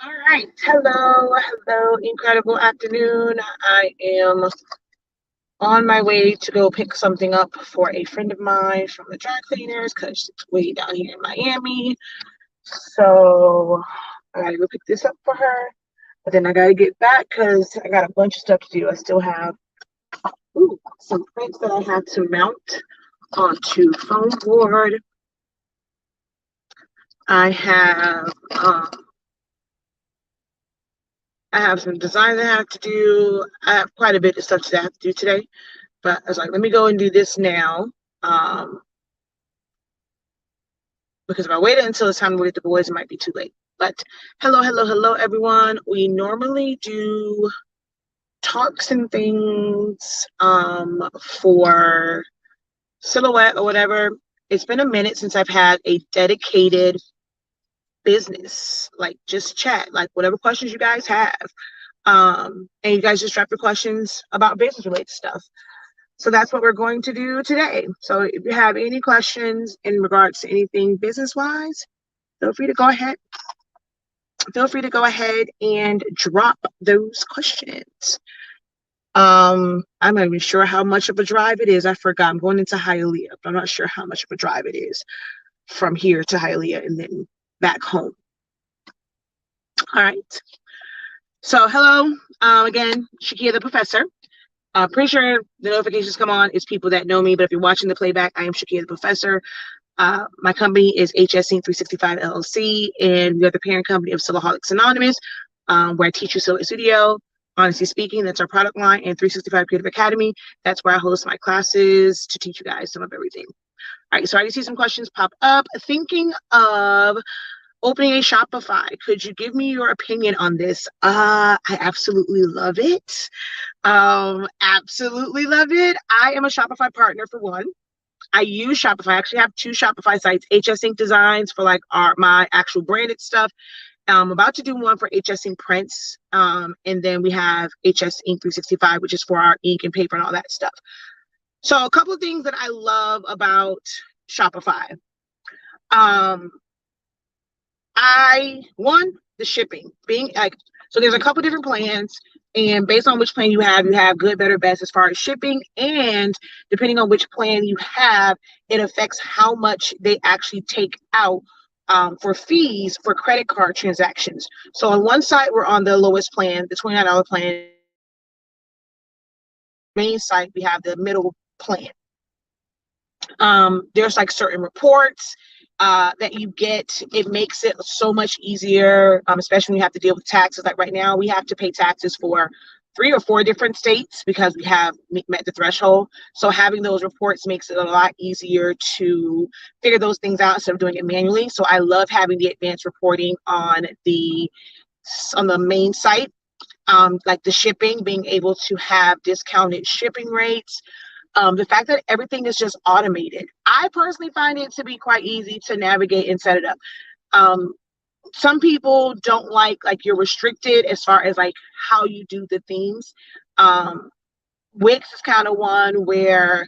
All right. Hello, incredible afternoon. I am on my way to go pick something up for a friend of mine from the dry cleaners because she's way down here in Miami. So I gotta go pick this up for her. But then I gotta get back because I got a bunch of stuff to do. I still have some prints that I have to mount onto foam board. I have I have some designs I have to do. I have quite a bit of stuff that I have to do today. But I was like, let me go and do this now. Um, because if I waited until it's time to wait the boys, it might be too late. But hello, everyone. We normally do talks and things for silhouette or whatever. It's been a minute since I've had a dedicated business, like just chat, like whatever questions you guys have. And you guys just drop your questions about business related stuff. So that's what we're going to do today. So if you have any questions in regards to anything business wise, feel free to go ahead. Feel free to go ahead and drop those questions. I'm not even sure how much of a drive it is. I forgot. I'm going into Hialeah, but I'm not sure how much of a drive it is from here to Hialeah and then back home. All right. So hello, again, Shakia the professor. Pretty sure the notifications come on. It's people that know me, but if you're watching the playback, I am Shakia the professor. My company is HSC 365 LLC, and we are the parent company of Silaholics Anonymous, where I teach you Silhouette Studio. Honestly speaking, that's our product line, and 365 Creative Academy. That's where I host my classes to teach you guys some of everything. All right, so I see some questions pop up. Thinking of opening a Shopify. Could you give me your opinion on this? I absolutely love it. Absolutely love it. I am a Shopify partner for one. I use Shopify. I actually have two Shopify sites, HS Ink Designs for like my actual branded stuff. I'm about to do one for HS Ink Prints. And then we have HS Ink 365, which is for our ink and paper and all that stuff. So a couple of things that I love about Shopify. The shipping being like, so there's a couple different plans, and based on which plan you have good, better, best as far as shipping, and depending on which plan you have, it affects how much they actually take out for fees for credit card transactions. So on one side, we're on the lowest plan, the $29 plan. Main site, we have the middle plan. There's like certain reports that you get. It makes it so much easier, especially when you have to deal with taxes. Like right now, we have to pay taxes for 3 or 4 different states because we have met the threshold. So having those reports makes it a lot easier to figure those things out instead of doing it manually. So I love having the advanced reporting on the main site. Like the shipping, being able to have discounted shipping rates. The fact that everything is just automated. I personally find it to be quite easy to navigate and set it up. Some people don't like you're restricted as far as like how you do the things. Wix is kind of one where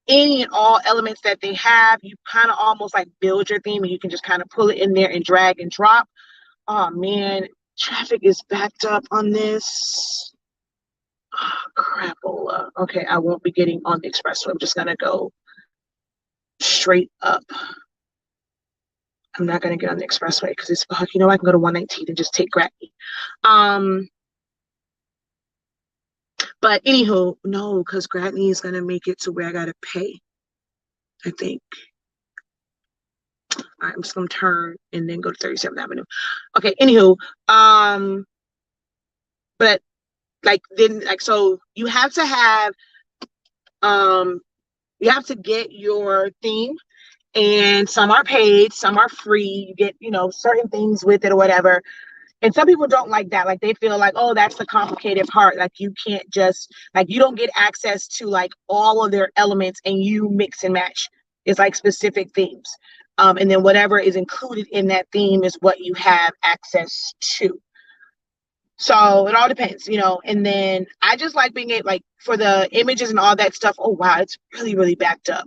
any and all elements that they have, you kind of almost like build your theme and you can just kind of pull it in there and drag and drop. Oh man, traffic is backed up on this. Oh, crapola. Okay, I won't be getting on the expressway. I'm just gonna go straight up. I'm not gonna get on the expressway because it's I can go to 119 and just take Gratney. But anywho, no, because Gratney is gonna make it to where I gotta pay. I think. All right, I'm just gonna turn and then go to 37th Avenue. Okay, anywho, but so you have to have you have to get your theme, and some are paid, some are free. You get certain things with it or whatever, and some people don't like that. Like they feel like, oh, that's the complicated part. Like you can't just you don't get access to like all of their elements and you mix and match. It's like specific themes, and then whatever is included in that theme is what you have access to. So it all depends, and then I just like being able, like for the images and all that stuff. Oh, wow, it's really, really backed up.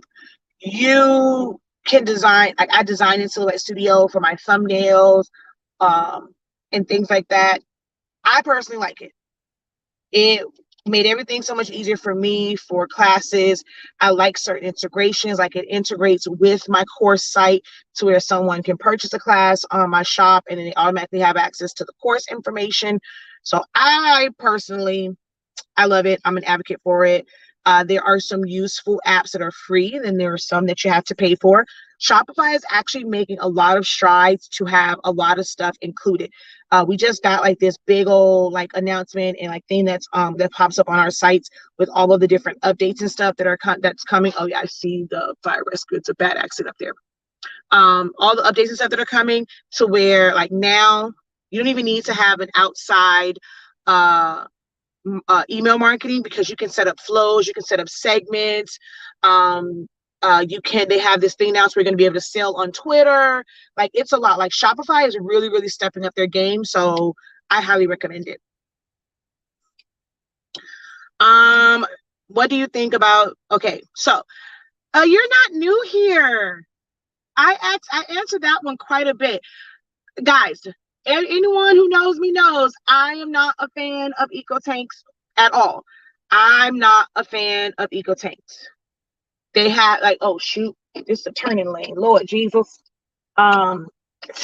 You can design, like I design in Silhouette Studio for my thumbnails, and things like that. I personally like it. It made everything so much easier for me for classes. I like certain integrations, like it integrates with my course site to where someone can purchase a class on my shop and then they automatically have access to the course information. So I personally, I love it. I'm an advocate for it. There are some useful apps that are free, and there are some that you have to pay for. Shopify is actually making a lot of strides to have a lot of stuff included. We just got like this big old like announcement and like thing that's that pops up on our sites with all of the different updates and stuff that are that's coming. Oh yeah, I see the fire rescue. It's a bad accident up there. All the updates and stuff that are coming to where like now you don't even need to have an outside email marketing because you can set up flows, you can set up segments. They have this thing now so we're going to be able to sell on Twitter. Like it's a lot. Like Shopify is really, really stepping up their game. So I highly recommend it. What do you think about, okay, so you're not new here. I answered that one quite a bit. Guys, anyone who knows me knows I am not a fan of eco tanks at all. I'm not a fan of eco tanks. They have like, oh shoot, this is a turning lane. Lord Jesus. To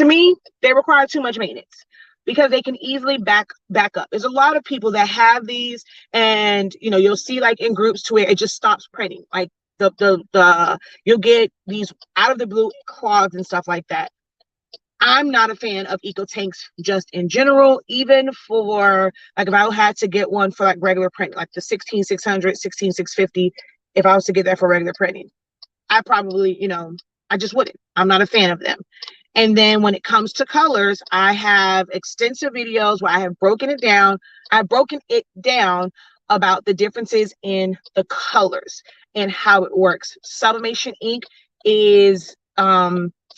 me, they require too much maintenance because they can easily back up. There's a lot of people that have these, and you'll see like in groups to where it just stops printing. Like the you'll get these out of the blue clogs and stuff like that. I'm not a fan of eco tanks just in general, even for like if I had to get one for like regular print, like the 16600, 16650, if I was to get that for regular printing, I probably, I just wouldn't. I'm not a fan of them. And then when it comes to colors, I have extensive videos where I have broken it down. I've broken it down about the differences in the colors and how it works. Sublimation ink is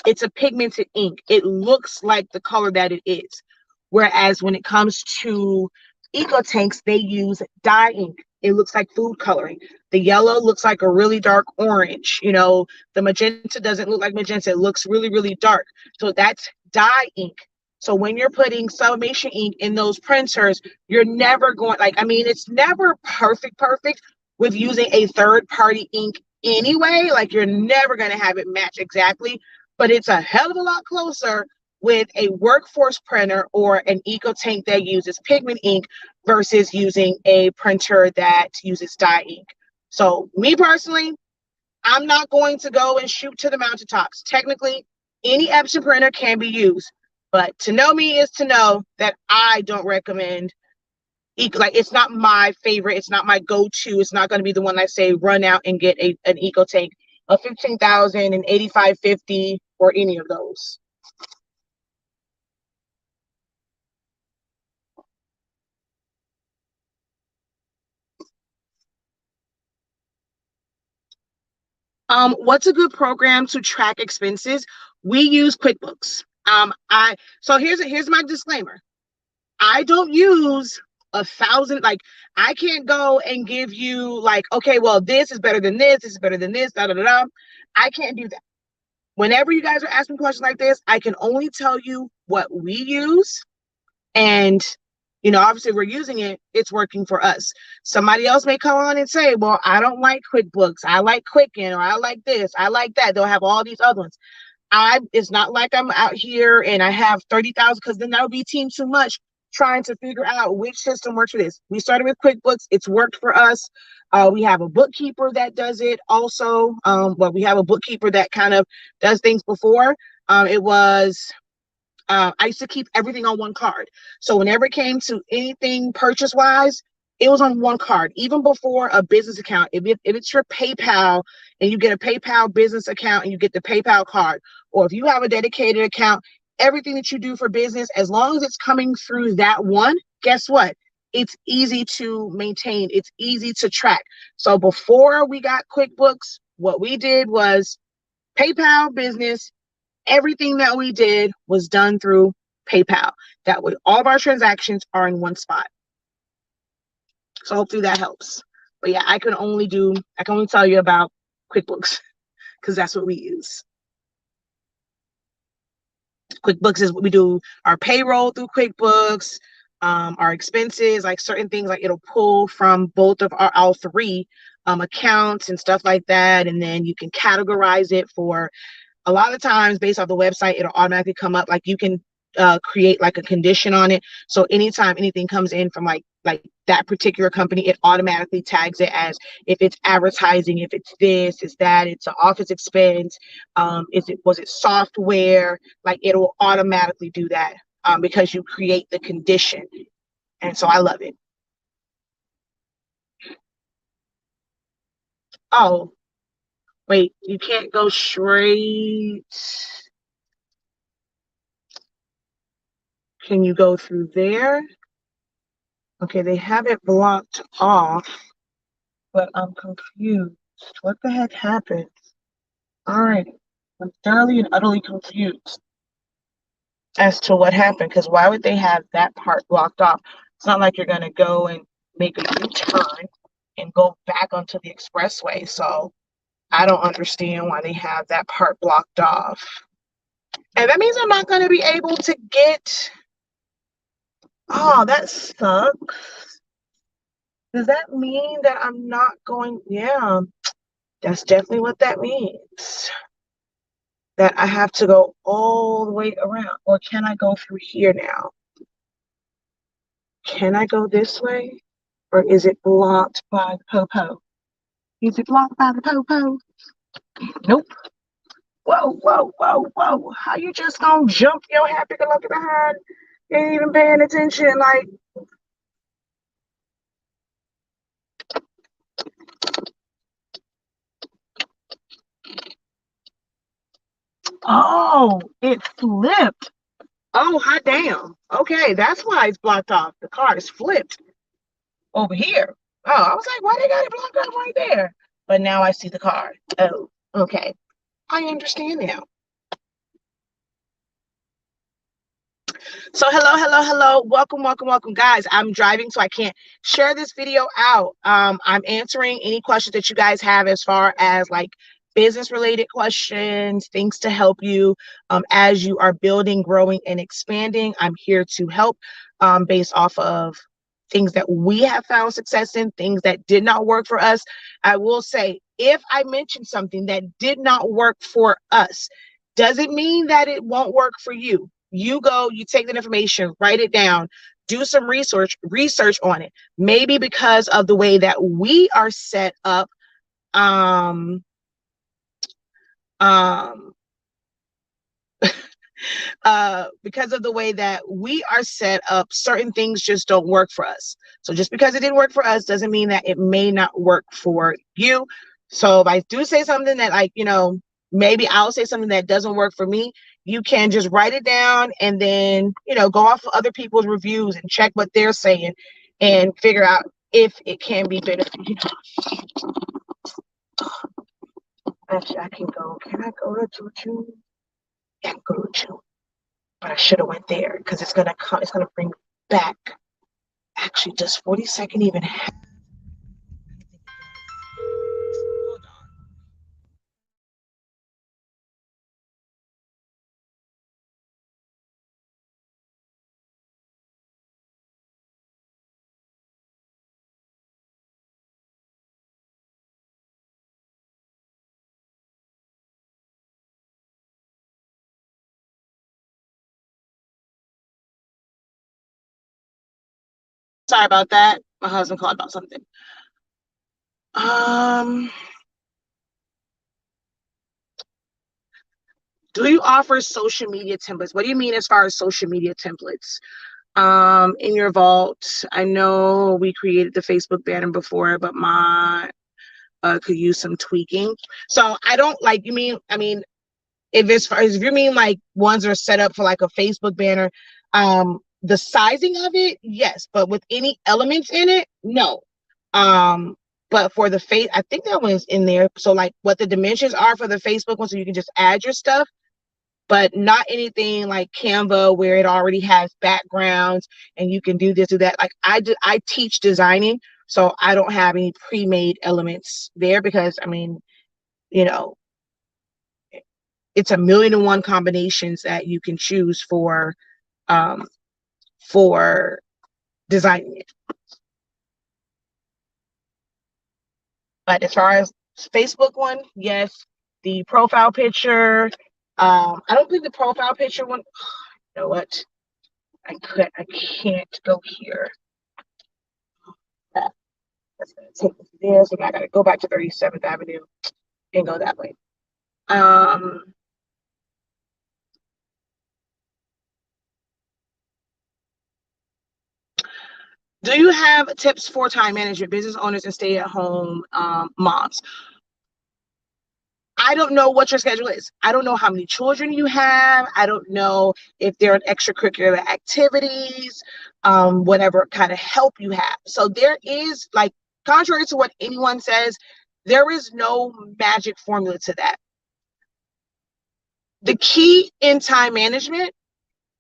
it's a pigmented ink. It looks like the color that it is. Whereas when it comes to eco tanks, they use dye ink. It looks like food coloring. The yellow looks like a really dark orange. The magenta doesn't look like magenta. It looks really, really dark. So that's dye ink. So when you're putting sublimation ink in those printers, you're never going, it's never perfect with using a third-party ink anyway. Like you're never going to have it match exactly, but it's a hell of a lot closer with a workforce printer or an eco tank that uses pigment ink versus using a printer that uses dye ink. So me personally, I'm not going to go and shoot to the mountaintops. Technically, any Epson printer can be used, but to know me is to know that I don't recommend like it's not my favorite, it's not my go-to, it's not going to be the one I say run out and get an eco tank, a 15,000 and 8550 or any of those. What's a good program to track expenses? We use QuickBooks. So here's my disclaimer. I don't use 1,000, like I can't go and give you like, okay, well, this is better than this is better than this, da da da da. I can't do that. Whenever you guys are asking questions like this, I can only tell you what we use. And obviously we're using it, it's working for us. Somebody else may come on and say, well, I don't like QuickBooks, I like Quicken, or I like this, I like that. They'll have all these other ones. It's not like I'm out here and I have 30,000, because then that would be team too much trying to figure out which system works for this. We started with QuickBooks, it's worked for us. We have a bookkeeper that does it also. We have a bookkeeper that kind of does things before. I used to keep everything on one card. So whenever it came to anything purchase wise, it was on one card. Even before a business account, if it's your PayPal and you get a PayPal business account and you get the PayPal card, or if you have a dedicated account, everything that you do for business, as long as it's coming through that one, guess what? It's easy to maintain. It's easy to track. So before we got QuickBooks, what we did was PayPal business. Everything that we did was done through PayPal. That way, all of our transactions are in one spot. So hopefully that helps. But yeah, I can only tell you about QuickBooks because that's what we use. QuickBooks is what we do our payroll through QuickBooks, our expenses, like certain things, like it'll pull from both of our all three accounts and stuff like that. And then you can categorize it for a lot of times based off the website, it'll automatically come up. Like you can create like a condition on it. So anytime anything comes in from like that particular company, it automatically tags it as if it's advertising, if it's this, is that, it's an office expense, was it software? Like it'll automatically do that because you create the condition. And so I love it. Oh, wait, you can't go straight. Can you go through there? Okay, they have it blocked off, but I'm confused. What the heck happened? All right, I'm thoroughly and utterly confused as to what happened, because why would they have that part blocked off? It's not like you're going to go and make a U-turn and go back onto the expressway. So I don't understand why they have that part blocked off. And that means I'm not going to be able to get... Oh, that sucks. Does that mean that I'm not going... Yeah, that's definitely what that means. That I have to go all the way around. Or can I go through here now? Can I go this way? Or is it blocked by the popo? Is it blocked by the popo? Nope. Whoa, whoa, whoa, whoa. How you just gonna jump your happy-go-lucky behind? You ain't even paying attention. Like, oh, it flipped. Oh, hot damn. Okay, that's why it's blocked off. The car is flipped over here. Oh, I was like, why they got it blocked off right there? But now I see the car. Oh, okay. I understand now. So hello. Welcome, guys. I'm driving, so I can't share this video out. I'm answering any questions that you guys have as far as like business related questions, things to help you as you are building, growing, and expanding. I'm here to help based off of things that we have found success in, things that did not work for us. I will say, if I mention something that did not work for us, doesn't mean that it won't work for you. You go, you take that information, write it down, do some research on it. Maybe because of the way that we are set up, because of the way that we are set up, certain things just don't work for us. So just because it didn't work for us doesn't mean that it may not work for you. So if I do say something that, like, you know, maybe I'll say something that doesn't work for me, you can just write it down and then, you know, go off of other people's reviews and check what they're saying and figure out if it can be beneficial. Actually, I can go. Can I go to June? Yeah, I can go to June. But I should have went there because it's gonna come. It's gonna bring back. Actually, does 42nd even have? Hold on. Sorry about that. My husband called about something. Do you offer social media templates? What do you mean as far as social media templates? In your vault, I know we created the Facebook banner before, but my could use some tweaking. So I don't like, you mean, I mean, if you mean like ones that are set up for like a Facebook banner, the sizing of it, yes, but with any elements in it, no. But for the face, I think that one's in there. So like what the dimensions are for the Facebook one, so you can just add your stuff, but not anything like Canva where it already has backgrounds and you can do this, do that. Like I teach designing, so I don't have any pre-made elements there because, I mean, you know, it's a million and one combinations that you can choose for designing it. But as far as Facebook one, yes, the profile picture. I don't think the profile picture one. You know what? I can't go here. That's gonna take me there, so I gotta go back to 37th Avenue and go that way. Do you have tips for time management, business owners and stay-at-home moms? I don't know what your schedule is. I don't know how many children you have. I don't know if there are extracurricular activities, whatever kind of help you have. So there is, like, contrary to what anyone says, there is no magic formula to that. The key in time management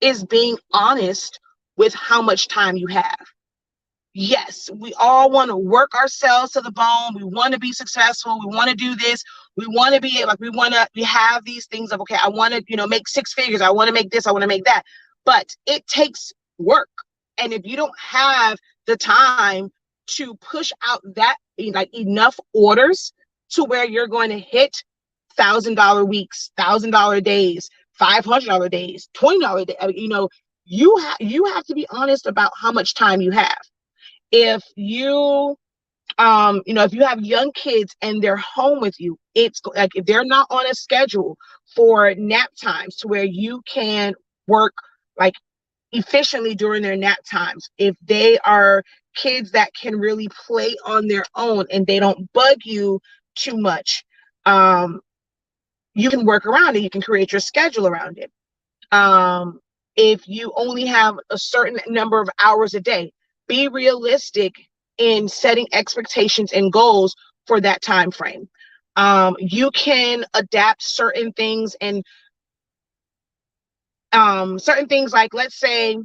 is being honest with how much time you have. Yes, we all want to work ourselves to the bone. We want to be successful. We want to do this. We want to be like, we have these things of, okay, I want to, make six figures. I want to make this. I want to make that. But it takes work. And if you don't have the time to push out that, like, enough orders to where you're going to hit $1,000 weeks, $1,000 days, $500 days, $20 days, you have to be honest about how much time you have. If you if you have young kids and they're home with you, it's like, if they're not on a schedule for nap times to where you can work like efficiently during their nap times, if they are kids that can really play on their own and they don't bug you too much, you can work around it. You can create your schedule around it. If you only have a certain number of hours a day, be realistic in setting expectations and goals for that time frame. You can adapt certain things, and certain things, like, let's say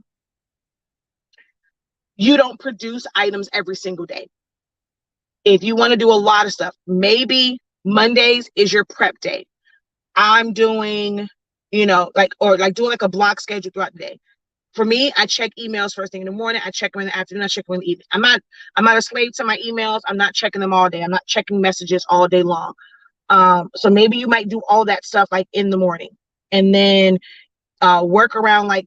you don't produce items every single day. If you want to do a lot of stuff, maybe Mondays is your prep day. I'm doing, doing like a block schedule throughout the day. For me, I check emails first thing in the morning. I check them in the afternoon. I check them in the evening. I'm not a slave to my emails. I'm not checking them all day. I'm not checking messages all day long. So maybe you might do all that stuff like in the morning, and then work around like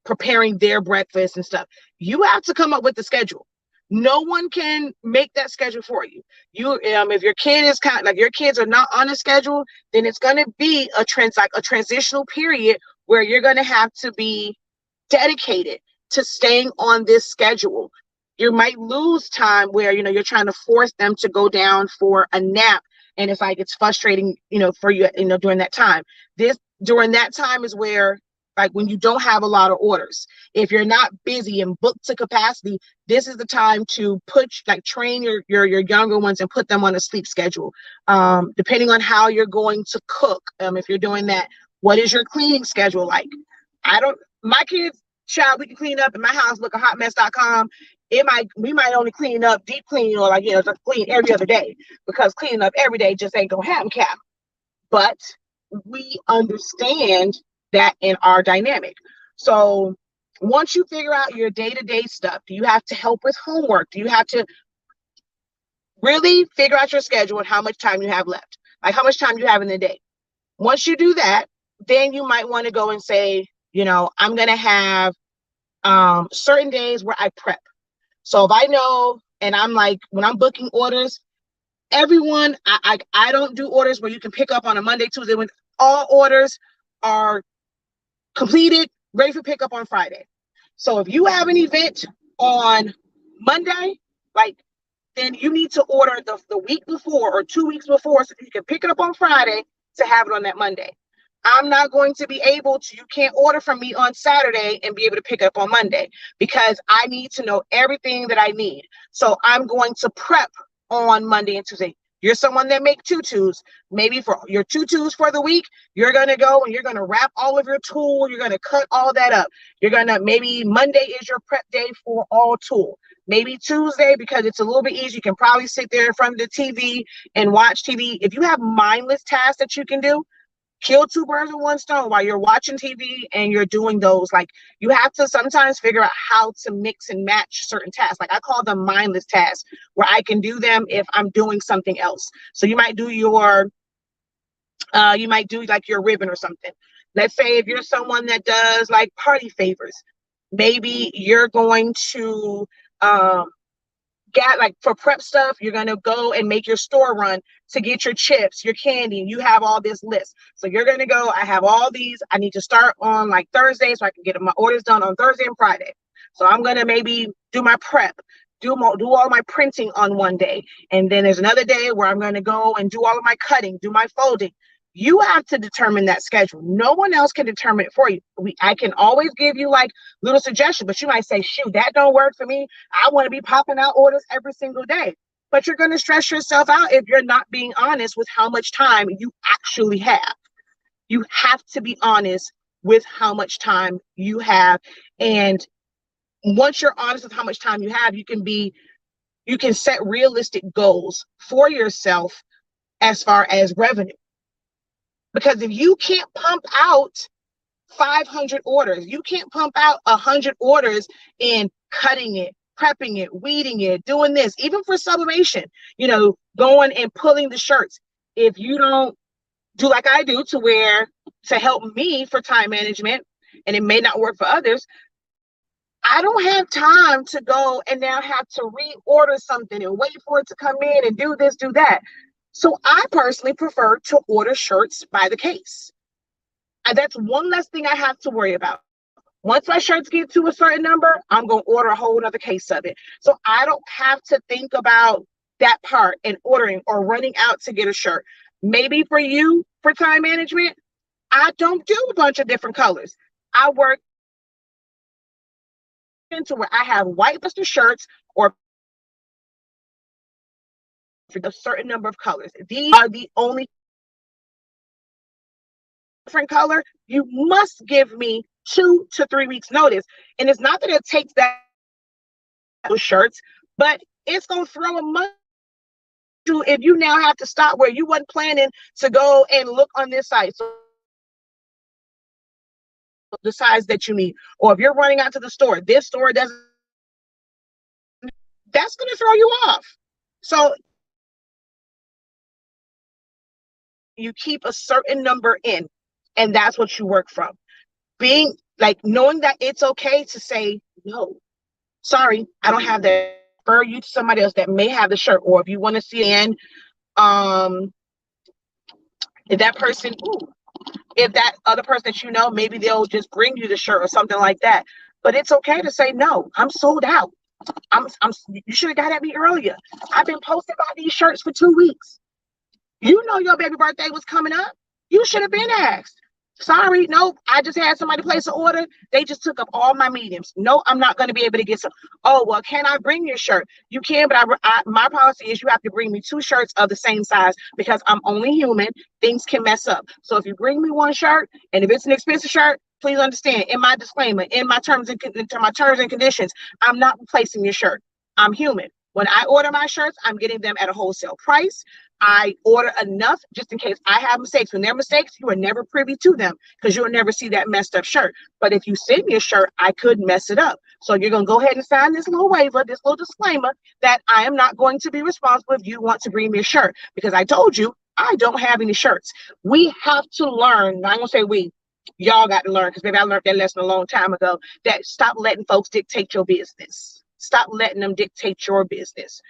preparing their breakfast and stuff. You have to come up with the schedule. No one can make that schedule for you. If your kid is your kids are not on a schedule, then it's going to be a transitional period where you're going to have to be dedicated to staying on this schedule. You might lose time where you're trying to force them to go down for a nap, and it's frustrating for you during that time. During that time is where, like, when you don't have a lot of orders, if you're not busy and booked to capacity, this is the time to train your younger ones and put them on a sleep schedule. Depending on how you're going to cook, if you're doing that, what is your cleaning schedule like? My kids, child, we can clean up in my house, look at hotmess.com. We might only clean up deep clean, or just clean every other day, because cleaning up every day just ain't gonna happen, cap. But we understand that in our dynamic. So once you figure out your day-to-day stuff, do you have to help with homework? Do you have to really figure out your schedule and how much time you have left? Like, how much time you have in the day? Once you do that, then you might want to go and say, I'm going to have certain days where I prep. So if I know, and I'm like, when I'm booking orders, everyone, I don't do orders where you can pick up on a Monday, Tuesday, when all orders are completed, ready for pickup on Friday. So if you have an event on Monday, then you need to order the week before or 2 weeks before, so you can pick it up on Friday to have it on that Monday. I'm not going to be able to, you can't order from me on Saturday and be able to pick up on Monday, because I need to know everything that I need. So I'm going to prep on Monday and Tuesday. You're someone that make tutus. Maybe for your tutus for the week, you're going to go and you're going to wrap all of your tulle. You're going to cut all that up. Maybe Monday is your prep day for all tulle. Maybe Tuesday, because it's a little bit easier, you can probably sit there in front of the TV and watch TV. If you have mindless tasks that you can do, kill two birds with one stone while you're watching TV and you're doing those. Like, you have to sometimes figure out how to mix and match certain tasks. Like, I call them mindless tasks, where I can do them if I'm doing something else. So you might do like your ribbon or something. Let's say if you're someone that does like party favors, maybe you're going to um, get, like, for prep stuff, you're going to go and make your store run to get your chips, your candy. You have all this list. So you're going to go, I have all these. I need to start on like Thursday so I can get my orders done on Thursday and Friday. So I'm going to maybe do my prep, do all my printing on one day. And then there's another day where I'm going to go and do all of my cutting, do my folding. You have to determine that schedule. No one else can determine it for you. I can always give you like little suggestions, but you might say, shoot, that don't work for me. I want to be popping out orders every single day. But you're going to stress yourself out if you're not being honest with how much time you actually have. You have to be honest with how much time you have. And once you're honest with how much time you have, you can set realistic goals for yourself as far as revenue. Because if you can't pump out 500 orders, you can't pump out 100 orders in cutting it, prepping it, weeding it, doing this, even for sublimation, going and pulling the shirts. If you don't do like I do to help me for time management, and it may not work for others, I don't have time to go and now have to reorder something and wait for it to come in and do this, do that. So I personally prefer to order shirts by the case. And that's one less thing I have to worry about. Once my shirts get to a certain number, I'm going to order a whole other case of it. So I don't have to think about that part and ordering or running out to get a shirt. Maybe for you, for time management, I don't do a bunch of different colors. I work into where I have white blister shirts or for a certain number of colors. These are the only different color. You must give me 2 to 3 weeks notice. And it's not that it takes that shirts, but it's going to throw a month if you now have to stop where you wasn't planning to go and look on this site. So the size that you need, or if you're running out to the store, this store doesn't, that's going to throw you off. So you keep a certain number in, and that's what you work from. Being like, knowing that it's okay to say no, sorry, I don't have that. Refer you to somebody else that may have the shirt, or if you want to see it in, if that person, if that other person that maybe they'll just bring you the shirt or something like that. But it's okay to say no. I'm sold out. You should have got at me earlier. I've been posting about these shirts for 2 weeks. Your baby birthday was coming up. You should have been asked. Sorry, nope. I just had somebody place an order. They just took up all my mediums. No, I'm not going to be able to get some. Oh, well, can I bring your shirt? You can, but my policy is you have to bring me 2 shirts of the same size because I'm only human. Things can mess up. So if you bring me 1 shirt, and if it's an expensive shirt, please understand, in my disclaimer, in my terms and conditions, I'm not replacing your shirt. I'm human. When I order my shirts, I'm getting them at a wholesale price. I order enough just in case I have mistakes. When there are mistakes, you are never privy to them because you'll never see that messed up shirt. But if you send me a shirt, I could mess it up. So you're going to go ahead and sign this little waiver, this little disclaimer that I am not going to be responsible if you want to bring me a shirt, because I told you I don't have any shirts. We have to learn. I'm going to say we. Y'all got to learn, because maybe I learned that lesson a long time ago, that stop letting folks dictate your business. Stop letting them dictate your business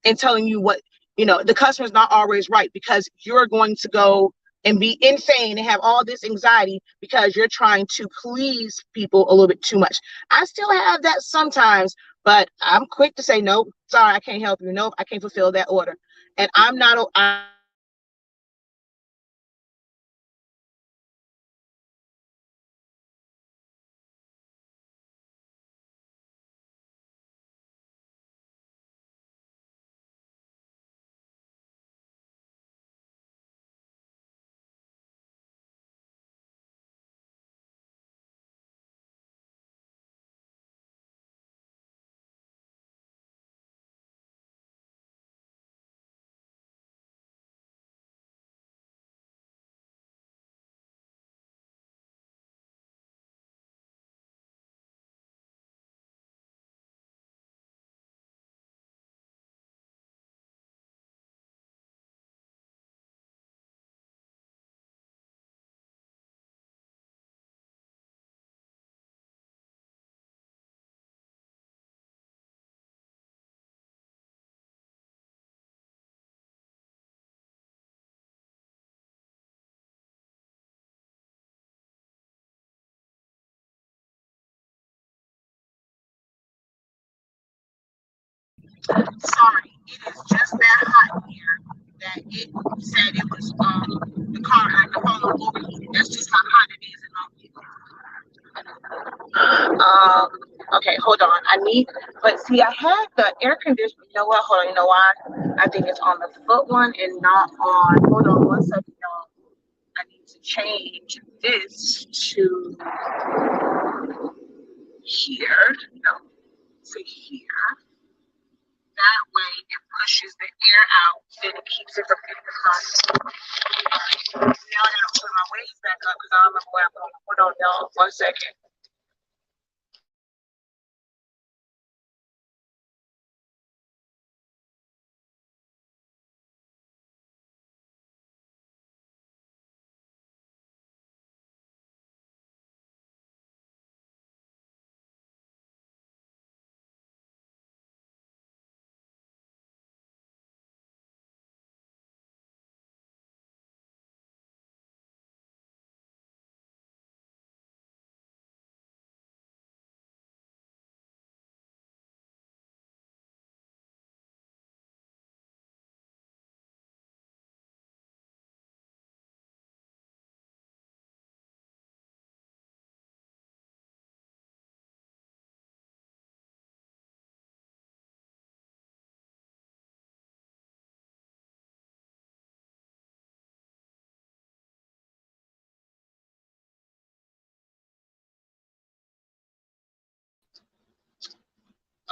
and telling you what, the customer's not always right, because you're going to go and be insane and have all this anxiety because you're trying to please people a little bit too much. I still have that sometimes, but I'm quick to say, nope, sorry, I can't help you. Nope, I can't fulfill that order. And I'm Sorry, it is just that hot here that it said it was the phone was overheated. That's just how hot it is in okay, hold on. But see, I had the air conditioner. You know what? Hold on. You know why? I think it's on the foot one and not on. Hold on 1 second, y'all. I need to change this to here. No, to here. That way it pushes the air out and it keeps it from getting hot. Now I gotta put my waves back up because I don't remember where I'm going. Hold on, y'all. 1 second.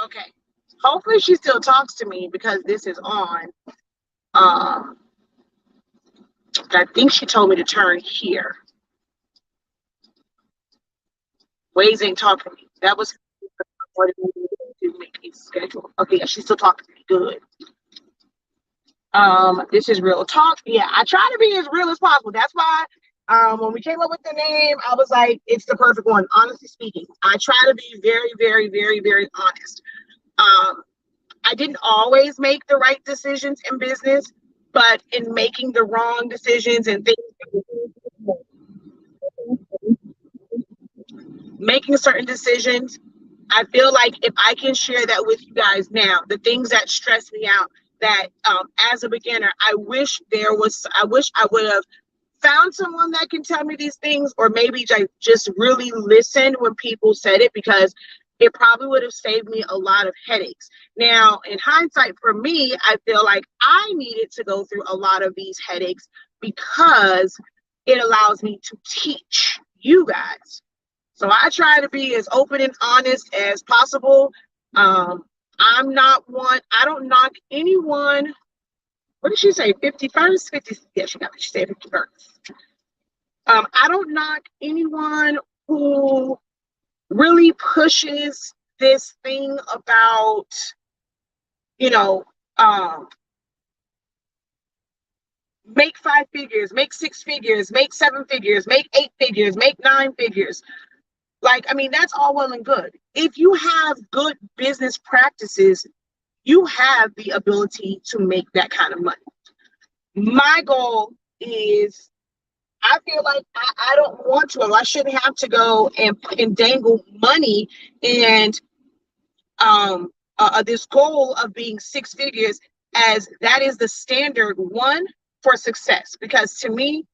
Okay. Hopefully she still talks to me because this is on. Um, I think she told me to turn here. Waze ain't talking to me. That was what it needed to make a schedule. Okay, yeah, she's still talking to me. Good. This is real talk. Yeah, I try to be as real as possible. That's why when we came up with the name, I was like, it's the perfect one. Honestly speaking, I try to be very, very, very, very honest. Um, I didn't always make the right decisions in business, but in making the wrong decisions and things, making certain decisions, I feel like if I can share that with you guys now, the things that stress me out, that as a beginner, I wish I would have found someone that can tell me these things, or maybe just really listen when people said it, because it probably would have saved me a lot of headaches. Now, in hindsight, for me, I feel like I needed to go through a lot of these headaches because it allows me to teach you guys. So I try to be as open and honest as possible. I'm not one, I don't knock anyone. What did she say? 51st? 50? Yeah, she said 51st. I don't knock anyone who really pushes this thing about, you know, um, make 5 figures, make 6 figures, make 7 figures, make 8 figures, make 9 figures. Like, I mean, that's all well and good. If you have good business practices, you have the ability to make that kind of money. My goal is, I feel like I don't want to, or I shouldn't have to go and dangle money and this goal of being 6 figures, as that is the standard one for success. Because to me,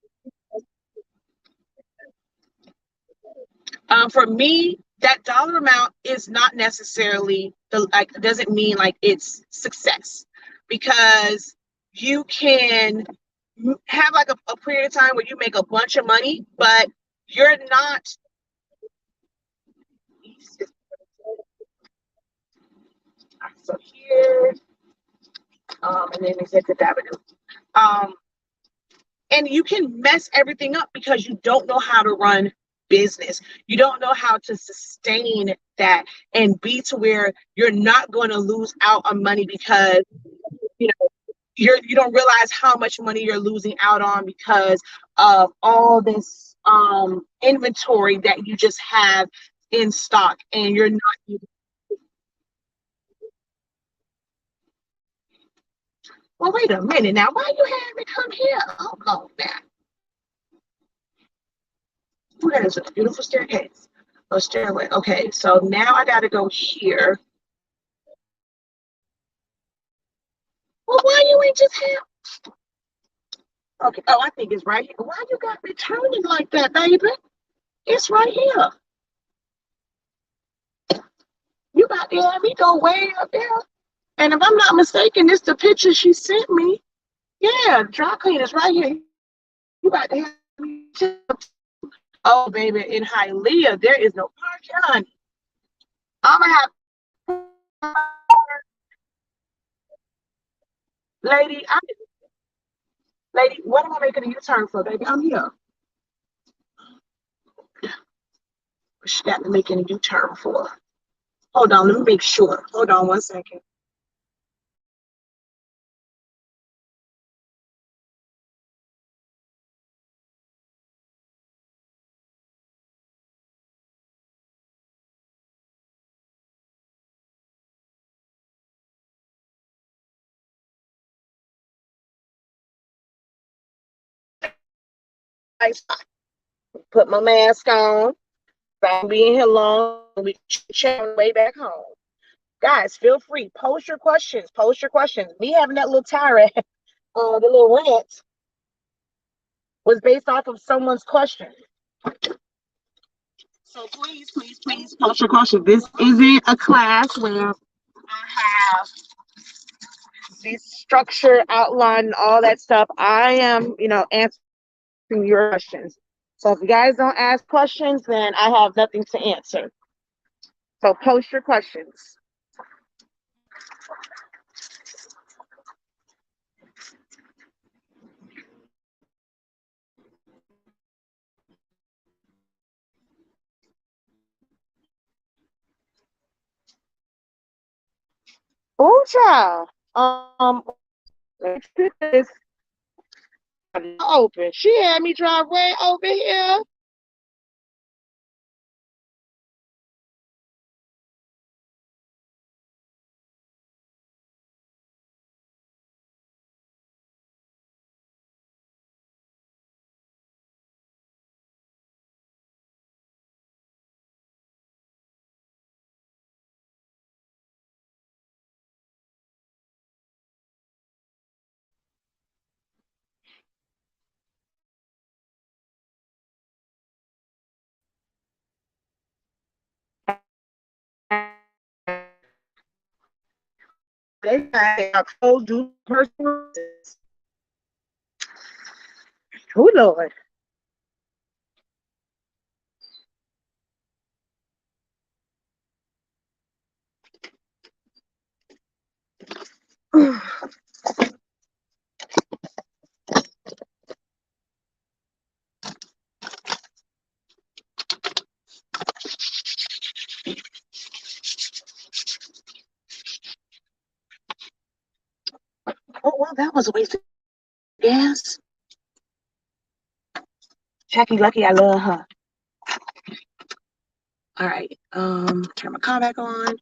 for me, that dollar amount is not necessarily doesn't mean like it's success, because you can have like a period of time where you make a bunch of money, but you're not. So here, and then Executive Avenue. Um, and you can mess everything up because you don't know how to run business. You don't know how to sustain that and be to where you're not going to lose out on money, because you know you don't realize how much money you're losing out on because of all this inventory that you just have in stock, and you're not using. Well, wait a minute now. Why you having me come here? Oh no, now. Ooh, that is a beautiful staircase. A stairway. Okay, so now I got to go here. Well, why you ain't just have? Okay. Oh, I think it's right here. Why you got me turning like that, baby? It's right here. You got to have me go way up there. And if I'm not mistaken, this the picture she sent me. Yeah, dry clean is right here. You got to have me. Oh, baby, in Hialeah, there is no parking, honey. I'm gonna have, lady. Lady, what am I making a U-turn for, baby? I'm here. She got me making a U-turn for. Hold on, let me make sure. Hold on 1 second. I put my mask on. I'll be in here long. We chat way back home. Guys, feel free. Post your questions. Post your questions. Me having that little tirade, the little rant, was based off of someone's question. So please, please, please post your questions. This isn't a class where I have this structure, outline, and all that stuff. I am, answering your questions. So if you guys don't ask questions, then I have nothing to answer. So post your questions. Oh, child. This open. She had me drive way over here. They got cold do personal. Oh Lord. Oh well, that was a waste of gas. Jackie Lucky, I love her. All right. Turn my car back on.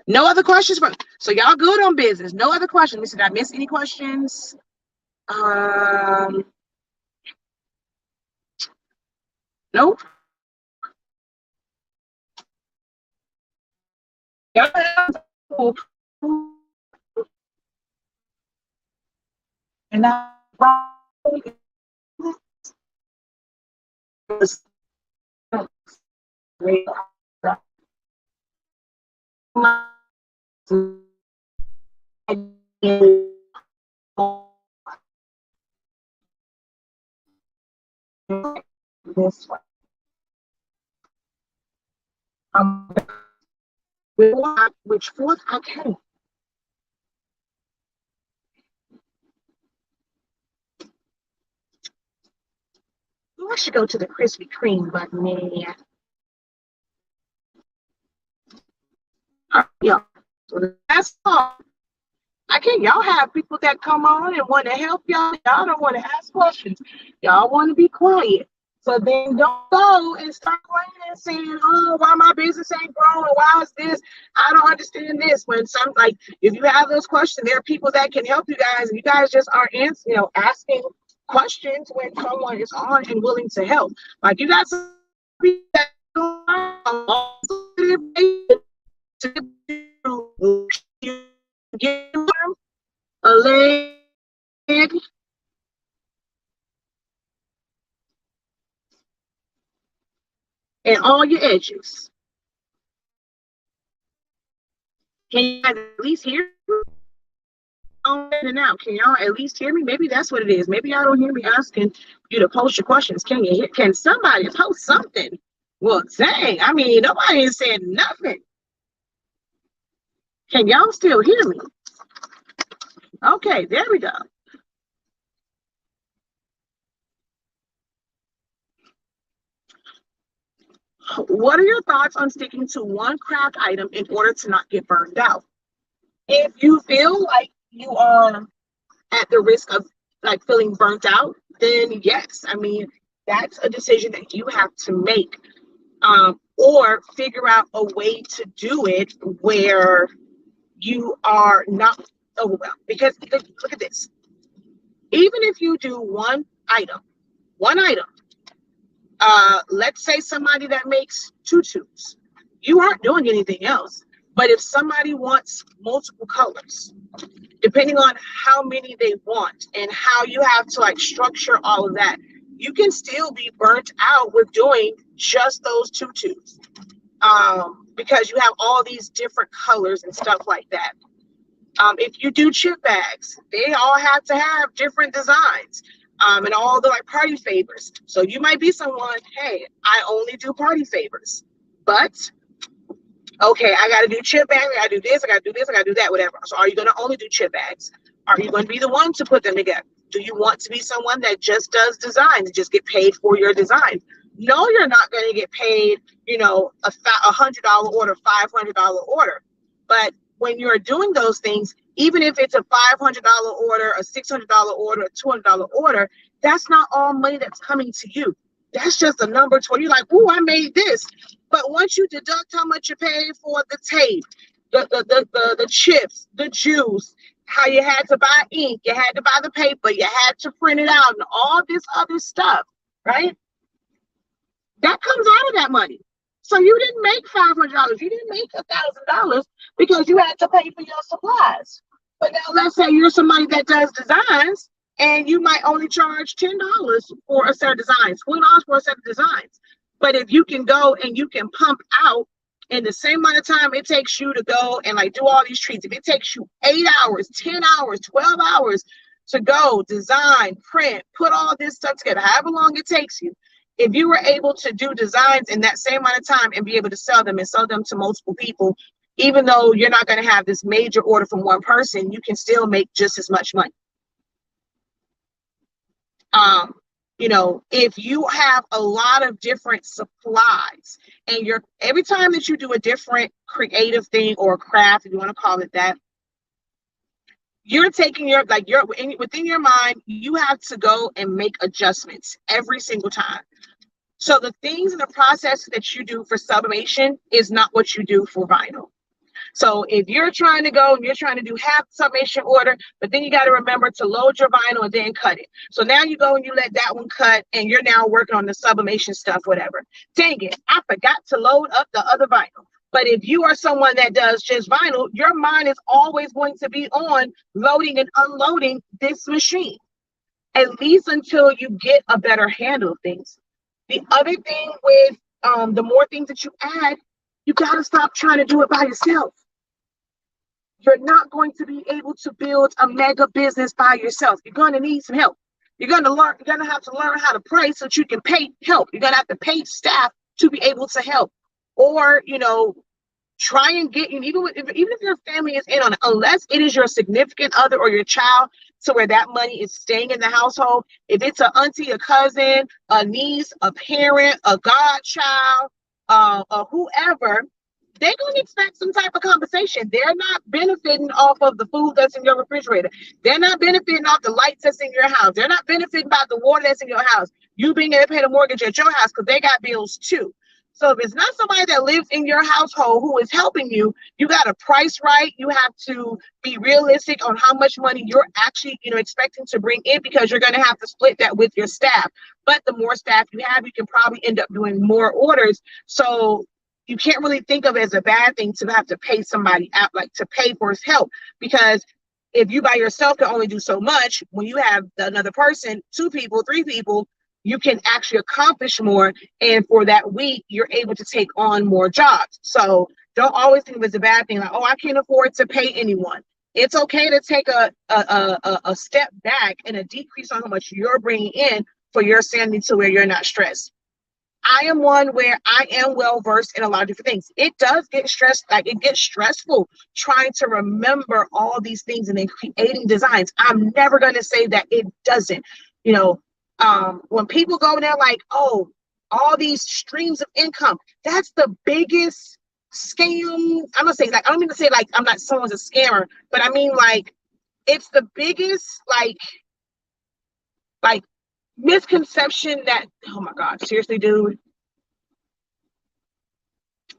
No other questions so y'all good on business. No other questions. Let me see, did I miss any questions? Nope. And I was great. This one. Which fourth I can. I should go to the Krispy Kreme button, man. Yeah. So that's all. I can't. Y'all have people that come on and want to help y'all. Y'all don't want to ask questions. Y'all want to be quiet. So then don't go and start complaining and saying, "Oh, why my business ain't growing? Why is this? I don't understand this." When some if you have those questions, there are people that can help you guys. And you guys just are asking questions when someone is on and willing to help. Like you got some people that to get a and all your edges. Can you guys at least hear me? In and out. Can y'all at least hear me? Maybe that's what it is. Maybe y'all don't hear me asking you to post your questions. Can you hear? Can somebody post something? Well, dang. I mean, nobody is saying nothing. Can y'all still hear me? Okay, there we go. What are your thoughts on sticking to one craft item in order to not get burned out? If you feel like you are at the risk of like feeling burnt out, then yes, I mean, that's a decision that you have to make, or figure out a way to do it where you are not overwhelmed. Because look at this. Even if you do one item, let's say somebody that makes tutus, you aren't doing anything else. But if somebody wants multiple colors, depending on how many they want and how you have to like structure all of that, you can still be burnt out with doing just those tutus, because you have all these different colors and stuff like that. If you do chip bags, they all have to have different designs, and all the like party favors. So you might be someone, hey, I only do party favors, but okay, I got to do chip bags, I got to do this, I got to do this, I got to do that, whatever. So are you going to only do chip bags? Are you going to be the one to put them together? Do you want to be someone that just does designs, just get paid for your design? No, you're not going to get paid, you know, a $100 order, $500 order. But when you're doing those things, even if it's a $500 order, a $600 order, a $200 order, that's not all money that's coming to you. That's just a number to where you're like, oh, I made this. But once you deduct how much you paid for the tape, the chips, the juice, how you had to buy ink, you had to buy the paper, you had to print it out, and all this other stuff, right? That comes out of that money. So you didn't make $500. You didn't make $1,000 because you had to pay for your supplies. But now let's say you're somebody that does designs and you might only charge $10 for a set of designs, $20 for a set of designs. But if you can go and you can pump out in the same amount of time it takes you to go and like do all these treats, if it takes you 8 hours, 10 hours, 12 hours to go design, print, put all this stuff together, however long it takes you, if you were able to do designs in that same amount of time and be able to sell them and sell them to multiple people, even though you're not going to have this major order from one person, you can still make just as much money. You know, if you have a lot of different supplies and you're every time that you do a different creative thing or craft, if you want to call it that, you're taking your within your mind, you have to go and make adjustments every single time. So the things in the process that you do for sublimation is not what you do for vinyl. So if you're trying to go and you're trying to do half the sublimation order, but then you got to remember to load your vinyl and then cut it. So now you go and you let that one cut and you're now working on the sublimation stuff, whatever. Dang it, I forgot to load up the other vinyl. But if you are someone that does just vinyl, your mind is always going to be on loading and unloading this machine, at least until you get a better handle of things. The other thing with the more things that you add, you got to stop trying to do it by yourself. You're not going to be able to build a mega business by yourself. You're going to need some help. You're going to have to learn how to price so that you can pay help. You're going to have to pay staff to be able to help. Or, you know, try and get, even if your family is in on it, unless it is your significant other or your child, to where that money is staying in the household. If it's an auntie, a cousin, a niece, a parent, a godchild, or whoever, they're going to expect some type of compensation. They're not benefiting off of the food that's in your refrigerator. They're not benefiting off the lights that's in your house. They're not benefiting by the water that's in your house. You being able to pay the mortgage at your house because they got bills too. So if it's not somebody that lives in your household who is helping you, you got to price right. You have to be realistic on how much money you're actually, expecting to bring in, because you're going to have to split that with your staff. But the more staff you have, you can probably end up doing more orders. So you can't really think of it as a bad thing to have to pay somebody out, like to pay for his help, because if you by yourself can only do so much, when you have another person, 2 people, 3 people, you can actually accomplish more. And for that week, you're able to take on more jobs. So don't always think of it as a bad thing. Like, oh, I can't afford to pay anyone. It's okay to take a step back and a decrease on how much you're bringing in for your sanity to where you're not stressed. I am one where I am well versed in a lot of different things. It does get stressed, like it gets stressful trying to remember all these things and then creating designs. I'm never going to say that it doesn't. You know, when people go there like, oh, all these streams of income, that's the biggest scam. I'm gonna say, like, I don't mean to say like I'm not someone's a scammer, but I mean like it's the biggest like misconception that, oh my God, seriously, dude.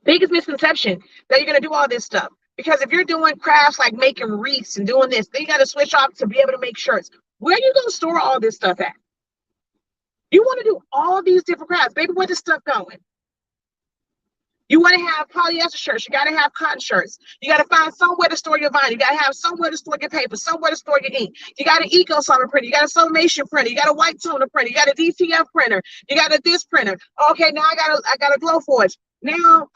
Biggest misconception that you're going to do all this stuff. Because if you're doing crafts like making wreaths and doing this, then you got to switch off to be able to make shirts. Where are you going to store all this stuff at? You want to do all these different crafts. Baby, where's this stuff going? You want to have polyester shirts. You got to have cotton shirts. You got to find somewhere to store your vinyl. You got to have somewhere to store your paper, somewhere to store your ink. You got an eco solvent printer. You got a sublimation printer. You got a white toner printer. You got a DTF printer. You got a this printer. Okay, now I got a Glowforge. Now,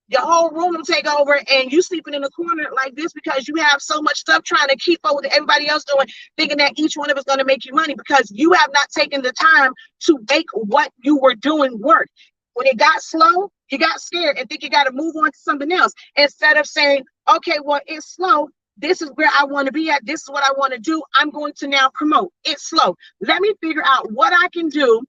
your whole room will take over and you sleeping in a corner like this because you have so much stuff trying to keep up with everybody else doing, thinking that each one of it's going to make you money because you have not taken the time to make what you were doing work. When it got slow, you got scared and think you got to move on to something else instead of saying, okay, well, it's slow. This is where I want to be at. This is what I want to do. I'm going to now promote. It's slow. Let me figure out what I can do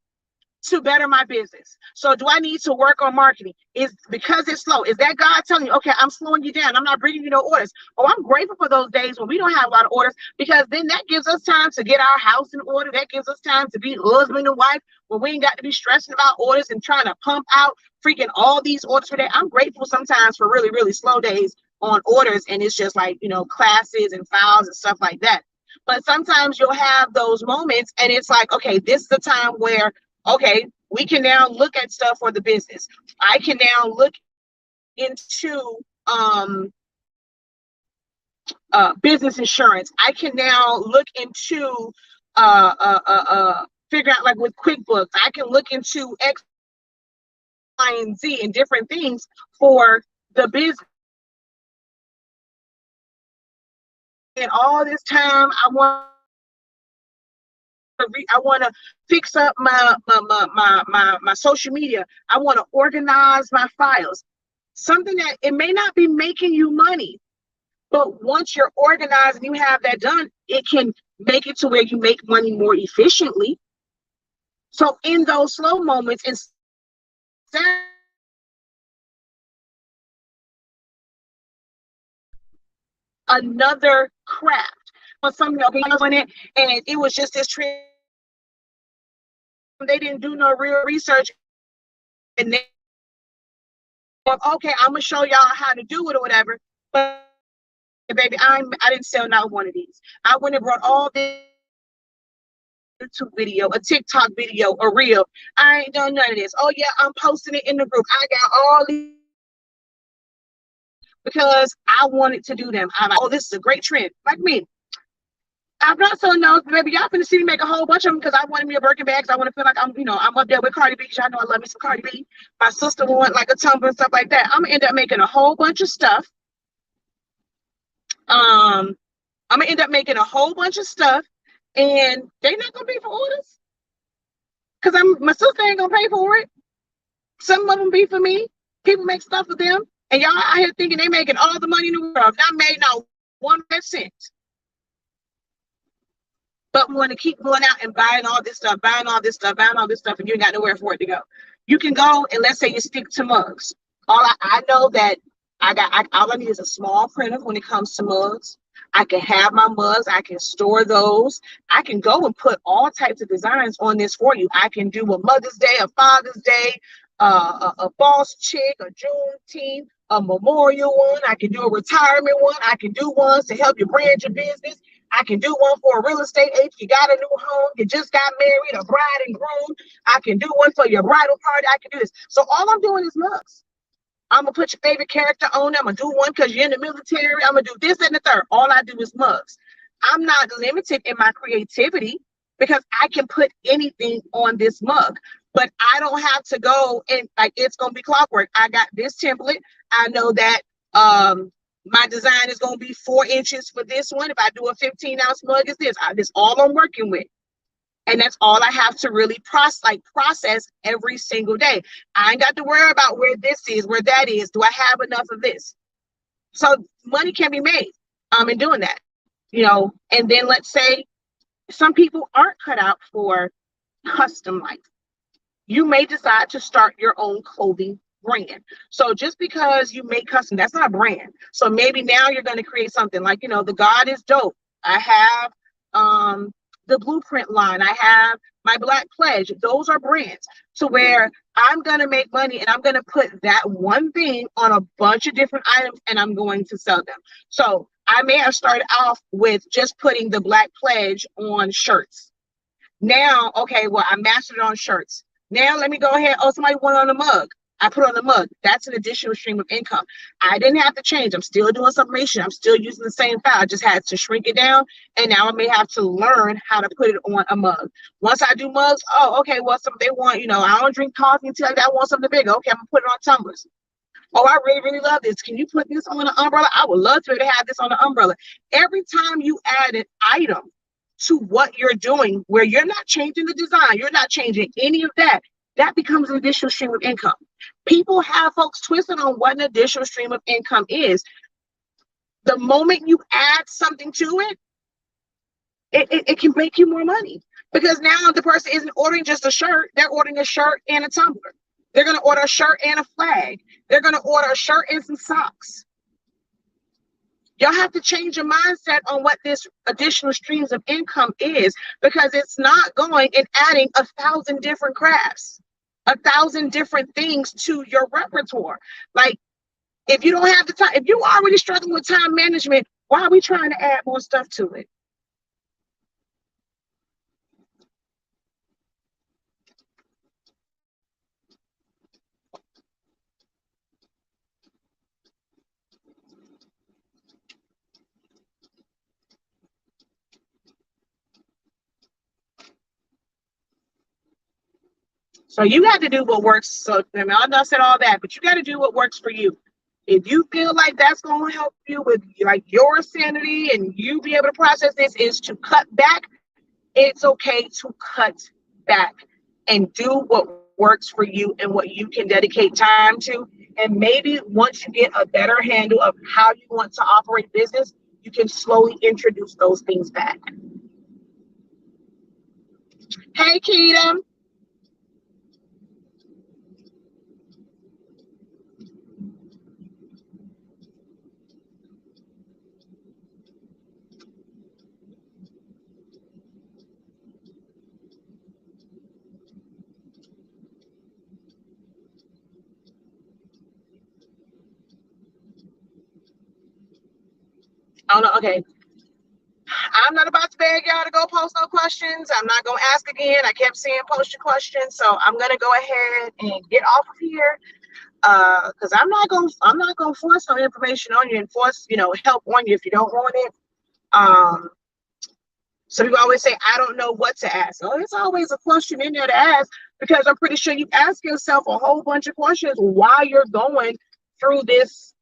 to better my business. So do I need to work on marketing? Is because it's slow. Is that God telling you, okay, I'm slowing you down. I'm not bringing you no orders. Oh, I'm grateful for those days when we don't have a lot of orders because then that gives us time to get our house in order. That gives us time to be husband and wife when we ain't got to be stressing about orders and trying to pump out freaking all these orders for that. I'm grateful sometimes for really, really slow days on orders. And it's just like, classes and files and stuff like that. But sometimes you'll have those moments and it's like, okay, this is the time where okay, we can now look at stuff for the business. I can now look into business insurance. I can now look into figure out like with QuickBooks. I can look into X, Y, and Z and different things for the business. And all this time, I want to fix up my social media. I want to organize my files. Something that it may not be making you money, but once you're organized and you have that done, it can make it to where you make money more efficiently. So in those slow moments, instead another craft or something on it, and it was just this trend. They didn't do no real research, and they okay, I'm gonna show y'all how to do it or whatever. But baby, I didn't sell not one of these. I went and brought all this YouTube video, a TikTok video, a reel. I ain't done none of this. Oh yeah, I'm posting it in the group. I got all these because I wanted to do them. I'm like, oh, this is a great trend. Like me. I'm not so known, baby. Y'all finna see me make a whole bunch of them because I wanted me a Birkin bag. I want to feel like I'm up there with Cardi B. Y'all know I love me some Cardi B. My sister will want like a tumbler and stuff like that. I'm gonna end up making a whole bunch of stuff. I'm gonna end up making a whole bunch of stuff, and they're not gonna pay for orders because my sister ain't gonna pay for it. Some of them be for me. People make stuff for them, and y'all out here thinking they making all the money in the world. Not made not 1%. But we want to keep going out and buying all this stuff, and you ain't got nowhere for it to go. You can go and let's say you stick to mugs. I know that all I need is a small printer when it comes to mugs. I can have my mugs. I can store those. I can go and put all types of designs on this for you. I can do a Mother's Day, a Father's Day, a boss chick, a Juneteenth, a memorial one. I can do a retirement one. I can do ones to help you brand your business. I can do one for a real estate agent. You got a new home. You just got married, a bride and groom. I can do one for your bridal party. I can do this. So all I'm doing is mugs. I'm going to put your favorite character on it. I'm going to do one because you're in the military. I'm going to do this and the third. All I do is mugs. I'm not limited in my creativity because I can put anything on this mug, but I don't have to go and like it's gonna be clockwork. I got this template. I know that my design is gonna be 4 inches for this one. If I do a 15-ounce mug, is this all I'm working with. And that's all I have to really process every single day. I ain't got to worry about where this is, where that is. Do I have enough of this? So money can be made in doing that, and then let's say some people aren't cut out for custom life. You may decide to start your own clothing brand. So just because you make custom, that's not a brand. So maybe now you're going to create something like, the God is dope. I have the blueprint line. I have my Black Pledge. Those are brands to where I'm going to make money and I'm going to put that one thing on a bunch of different items and I'm going to sell them. So I may have started off with just putting the Black Pledge on shirts. Now, okay, well, I mastered it on shirts. Now let me go ahead. Oh, somebody went on the mug. I put on the mug. That's an additional stream of income. I didn't have to change. I'm still doing summation. I'm still using the same file. I just had to shrink it down. And now I may have to learn how to put it on a mug. Once I do mugs, oh, okay, well, they want, I don't drink coffee until I want something bigger. Okay, I'm going to put it on tumblers. Oh, I really, really love this. Can you put this on an umbrella? I would love to have this on an umbrella. Every time you add an item to what you're doing, where you're not changing the design, you're not changing any of that, that becomes an additional stream of income. People have folks twisted on what an additional stream of income is. The moment you add something to it, it can make you more money, because now the person isn't ordering just a shirt, they're ordering a shirt and a tumbler. They're going to order a shirt and a flag. They're going to order a shirt and some socks. Y'all have to change your mindset on what this additional streams of income is, because it's not going and adding 1,000 different crafts, 1,000 different things to your repertoire. Like, if you don't have the time, if you're already struggling with time management, why are we trying to add more stuff to it? So you got to do what works. So I know I said all that, but you got to do what works for you. If you feel like that's going to help you with like your sanity and you be able to process this is to cut back, it's okay to cut back and do what works for you and what you can dedicate time to. And maybe once you get a better handle of how you want to operate business, you can slowly introduce those things back. Hey, Keita. Oh, no, okay. I'm not about to beg y'all to go post no questions. I'm not going to ask again. I kept saying post your questions. So I'm going to go ahead and get off of here. Because I'm not gonna force no information on you and force help on you if you don't want it. So people always say I don't know what to ask. Oh, there's always a question in there to ask, because I'm pretty sure you ask yourself a whole bunch of questions while you're going through this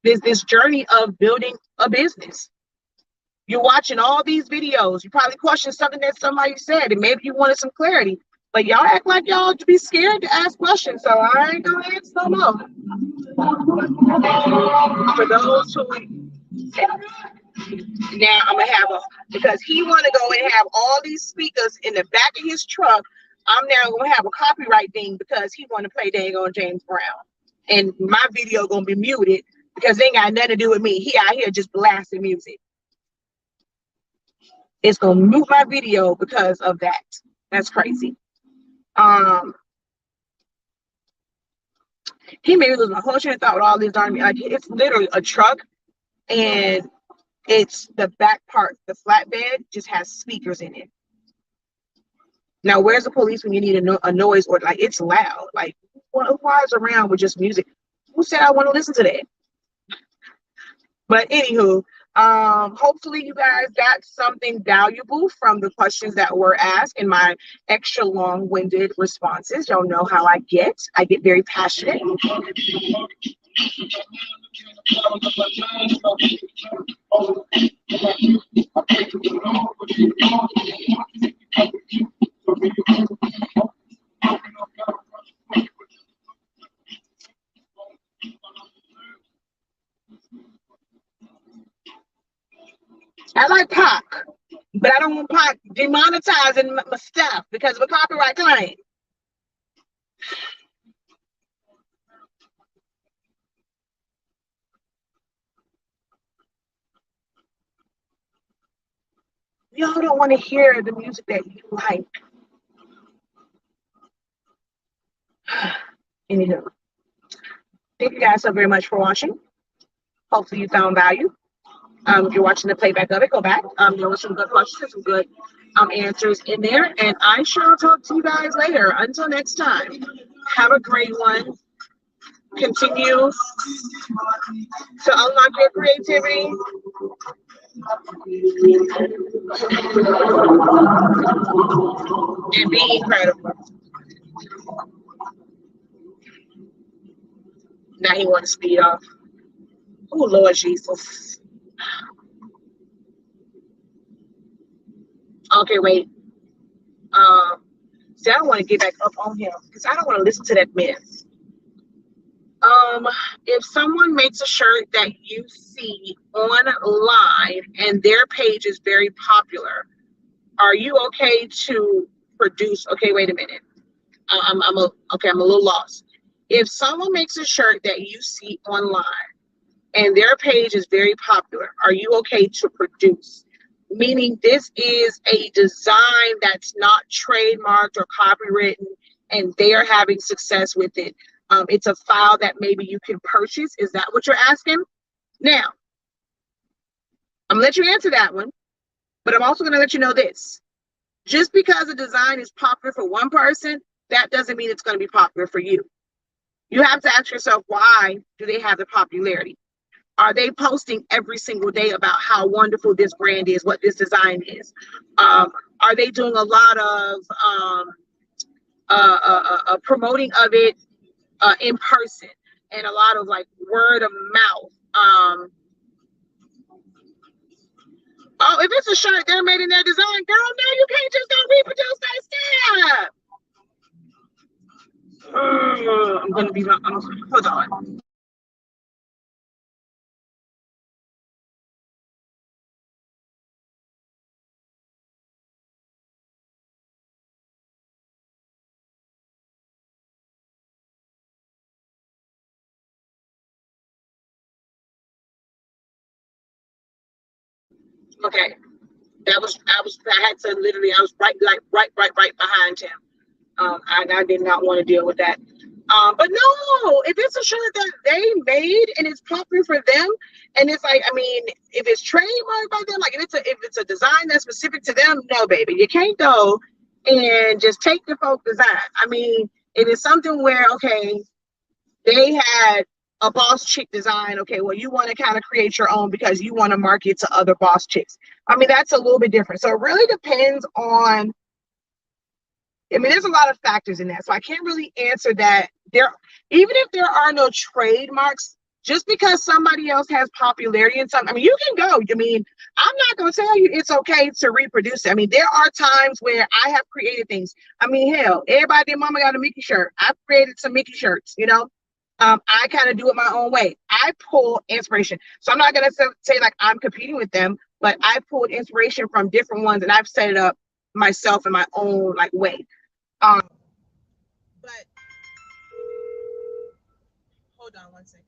journey of building a business. You're watching all these videos. You probably question something that somebody said, and maybe you wanted some clarity. But y'all act like y'all to be scared to ask questions, so I ain't gonna ask no more. For those who now I'm gonna have because he want to go and have all these speakers in the back of his truck. I'm now gonna have a copyright thing because he want to play dang on James Brown, and my video gonna be muted because they ain't got nothing to do with me. He out here just blasting music. It's gonna mute my video because of that. That's crazy. He made me lose my whole train of thought with all these darn, like, it's literally a truck, and it's the back part, the flatbed just has speakers in it. Now, where's the police when you need a noise, or like it's loud? Like, who rides around with just music? Who said I want to listen to that? But anywho, Hopefully you guys got something valuable from the questions that were asked in my extra long-winded responses. Y'all know how I get. I get very passionate. I like Pac, but I don't want Pac demonetizing my stuff because of a copyright claim. Y'all don't want to hear the music that you like. Anywho, thank you guys so very much for watching. Hopefully you found value. If you're watching the playback of it, go back. There were some good questions, some good answers in there. And I shall talk to you guys later. Until next time, have a great one. Continue to unlock your creativity. And be incredible. Now he wants to speed off. Oh, Lord Jesus. Okay, wait. See, I don't want to get back up on him because I don't want to listen to that mess. If someone makes a shirt that you see online and their page is very popular, are you okay to produce? Okay, wait a minute. I'm a little lost. If someone makes a shirt that you see online and their page is very popular, are you okay to produce? Meaning this is a design that's not trademarked or copywritten and they are having success with it. It's a file that maybe you can purchase. Is that what you're asking? Now, I'm gonna let you answer that one, but I'm also gonna let you know this. Just because a design is popular for one person, that doesn't mean it's gonna be popular for you. You have to ask yourself, why do they have the popularity? Are they posting every single day about how wonderful this brand is, what this design is? Are they doing a lot of promoting of it in person and a lot of like word of mouth? Oh, if it's a shirt they're made in their design, girl, no, you can't just go reproduce that stuff. I'm gonna be. Hold on. Okay, I had to literally. I was right behind him. I did not want to deal with that. But no, if it's a shirt that they made and it's popular for them, and it's like, I mean, if it's trademarked by them, like if it's a design that's specific to them, no, baby, you can't go and just take the folk design. I mean, it is something where, okay, they had a boss chick design. Okay, well, you want to kind of create your own because you want to market to other boss chicks. I mean, that's a little bit different. So it really depends on, I mean, there's a lot of factors in that. So I can't really answer that. Even if there are no trademarks, just because somebody else has popularity in something, I mean, you can go. I mean, I'm not going to tell you it's okay to reproduce it. I mean, there are times where I have created things. I mean, hell, everybody and mama got a Mickey shirt. I've created some Mickey shirts, you know. I kind of do it my own way. I pull inspiration. So I'm not going to say like I'm competing with them, but I pulled inspiration from different ones and I've set it up myself in my own like way. But hold on one second.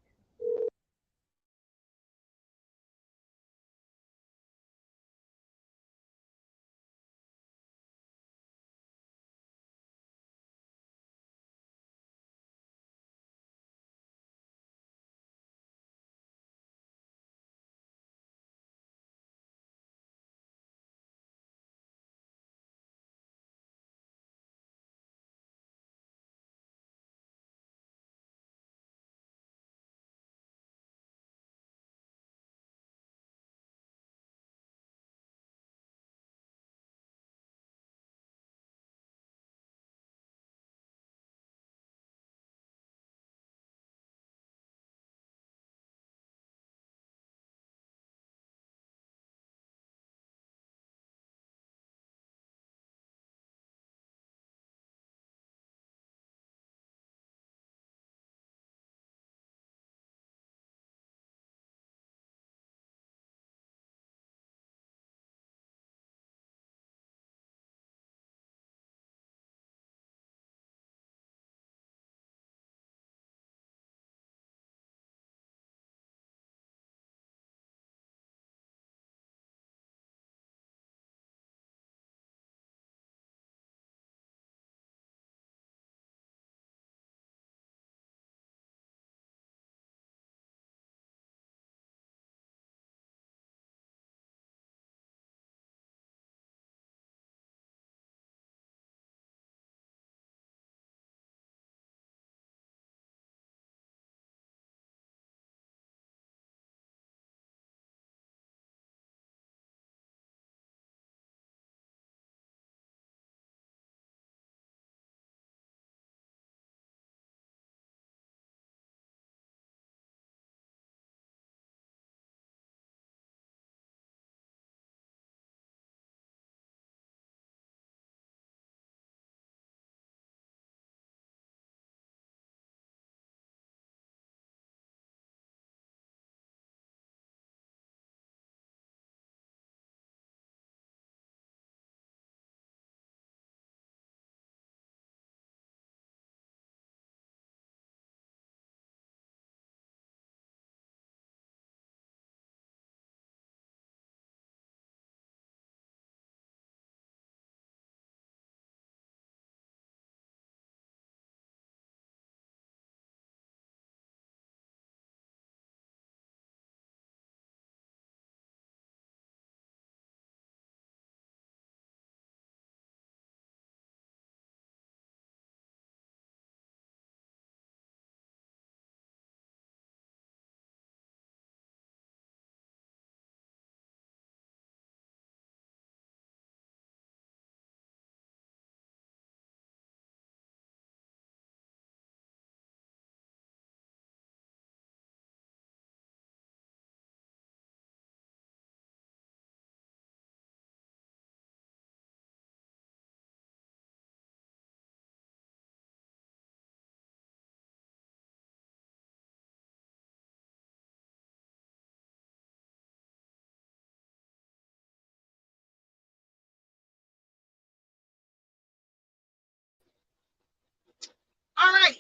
All right.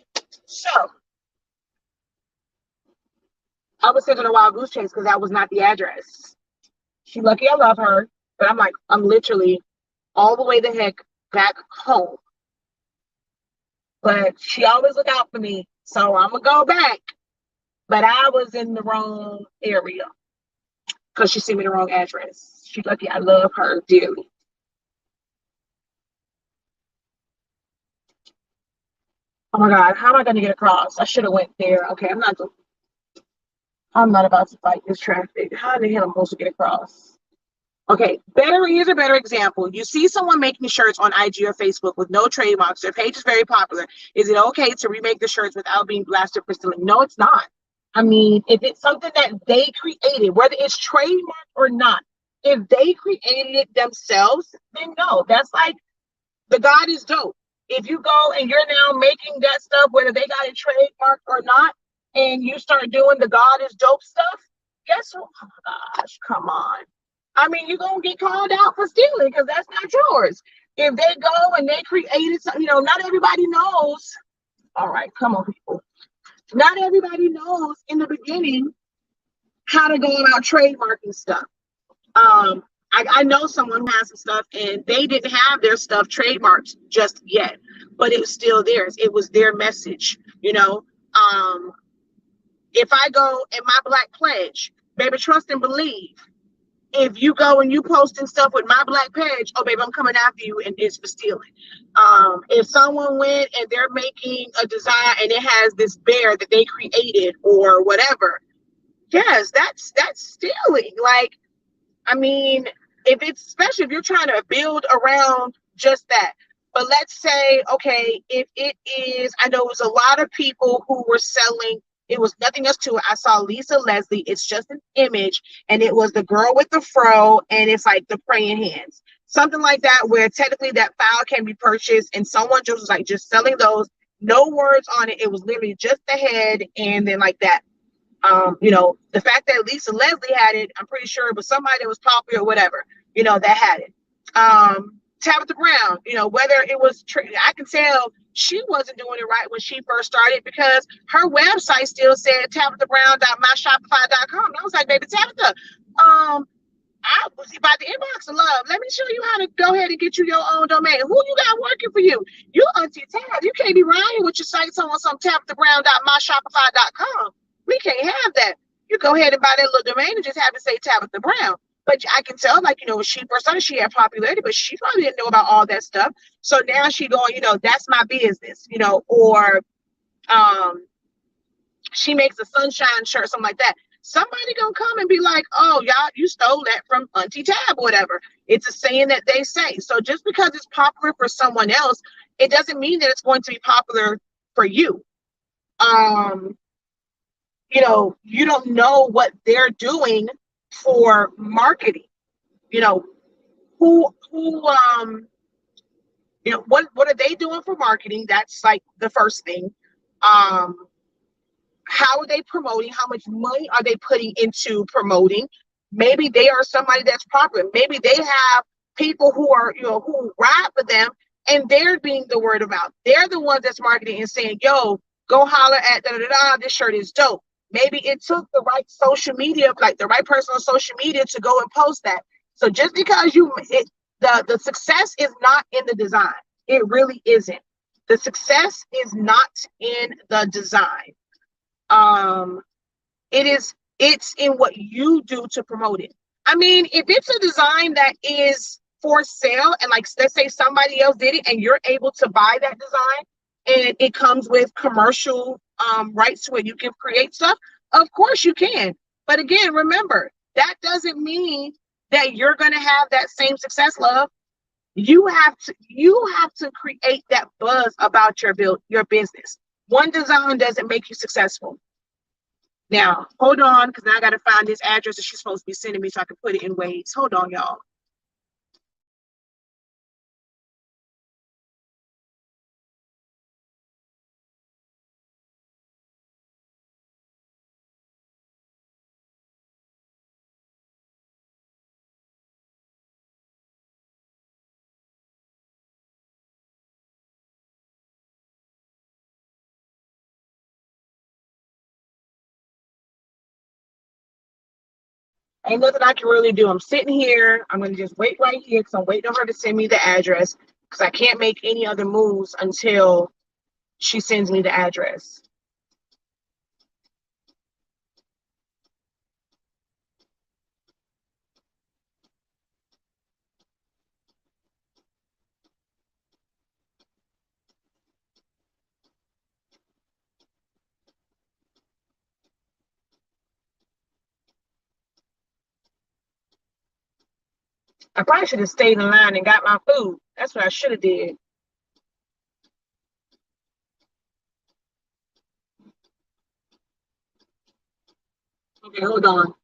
So I was sending a wild goose chase because that was not the address. She lucky I love her, but I'm like, I'm literally all the way the heck back home. But she always look out for me. So I'm gonna go back. But I was in the wrong area because she sent me the wrong address. She lucky I love her dearly. Oh my God, how am I gonna get across? I should have went there. Okay, I'm not about to fight this traffic. How the hell am I supposed to get across? Okay, here's a better example. You see someone making shirts on IG or Facebook with no trademarks. Their page is very popular. Is it okay to remake the shirts without being blasted for stealing? No, it's not. I mean, if it's something that they created, whether it's trademarked or not, if they created it themselves, then no. That's like the God is dope. If you go and you're now making that stuff, whether they got it trademarked or not, and you start doing the God is dope stuff, guess what? Oh my gosh, come on. I mean, you're gonna get called out for stealing because that's not yours. If they go and they created something, not everybody knows. All right, come on, people. Not everybody knows in the beginning how to go about trademarking stuff. I know someone who has some stuff and they didn't have their stuff trademarked just yet, but it was still theirs. It was their message. If I go in my Black pledge, baby, trust and believe. If you go and you posting stuff with my Black page, oh baby, I'm coming after you and it's for stealing. If someone went and they're making a design and it has this bear that they created or whatever, yes, that's stealing. Like, I mean, if it's especially if you're trying to build around just that. But let's say, okay, if it is, I know it was a lot of people who were selling, it was nothing else to it. I saw Lisa Leslie, it's just an image, and it was the girl with the fro, and it's like the praying hands. Something like that, where technically that file can be purchased, and someone just was like just selling those, no words on it. It was literally just the head, and then like that. The fact that Lisa Leslie had it, I'm pretty sure it was somebody that was popular or whatever, that had it. Tabitha Brown, whether it was, I can tell she wasn't doing it right when she first started because her website still said tabithabrown.myshopify.com. And I was like, baby Tabitha, I was about the inbox of love. Let me show you how to go ahead and get you your own domain. Who you got working for you? You Auntie Tab. You can't be riding with your sites on some tabithabrown.myshopify.com. We can't have that. You go ahead and buy that little domain and just have it say Tabitha Brown. But I can tell, like, when she first started, she had popularity, but she probably didn't know about all that stuff. So now she going, that's my business, or she makes a sunshine shirt, something like that. Somebody gonna come and be like, oh, y'all, you stole that from Auntie Tab or whatever. It's a saying that they say. So just because it's popular for someone else, it doesn't mean that it's going to be popular for you. You don't know what they're doing for marketing. Who what are they doing for marketing? That's like the first thing. Um, how are they promoting? How much money are they putting into promoting? Maybe they are somebody that's popular. Maybe they have people who are, who ride for them and they're being the word of mouth. They're the ones that's marketing and saying, yo, go holler at da da da, this shirt is dope. Maybe it took the right social media, like the right person on social media to go and post that. So just because the success is not in the design. It really isn't. The success is not in the design. um it's in what you do to promote it. I mean, if it's a design that is for sale and like let's say somebody else did it and you're able to buy that design and it comes with commercial rights where you can create stuff, of course you can. But again, remember, that doesn't mean that you're going to have that same success, love. You have to create that buzz about your business. One design doesn't make you successful. Now, hold on, because now I got to find this address that she's supposed to be sending me so I can put it in waves. Hold on, y'all. Ain't nothing I can really do. I'm sitting here. I'm gonna just wait right here because I'm waiting on her to send me the address because I can't make any other moves until she sends me the address. I probably should have stayed in line and got my food. That's what I should have did. Okay, hold on.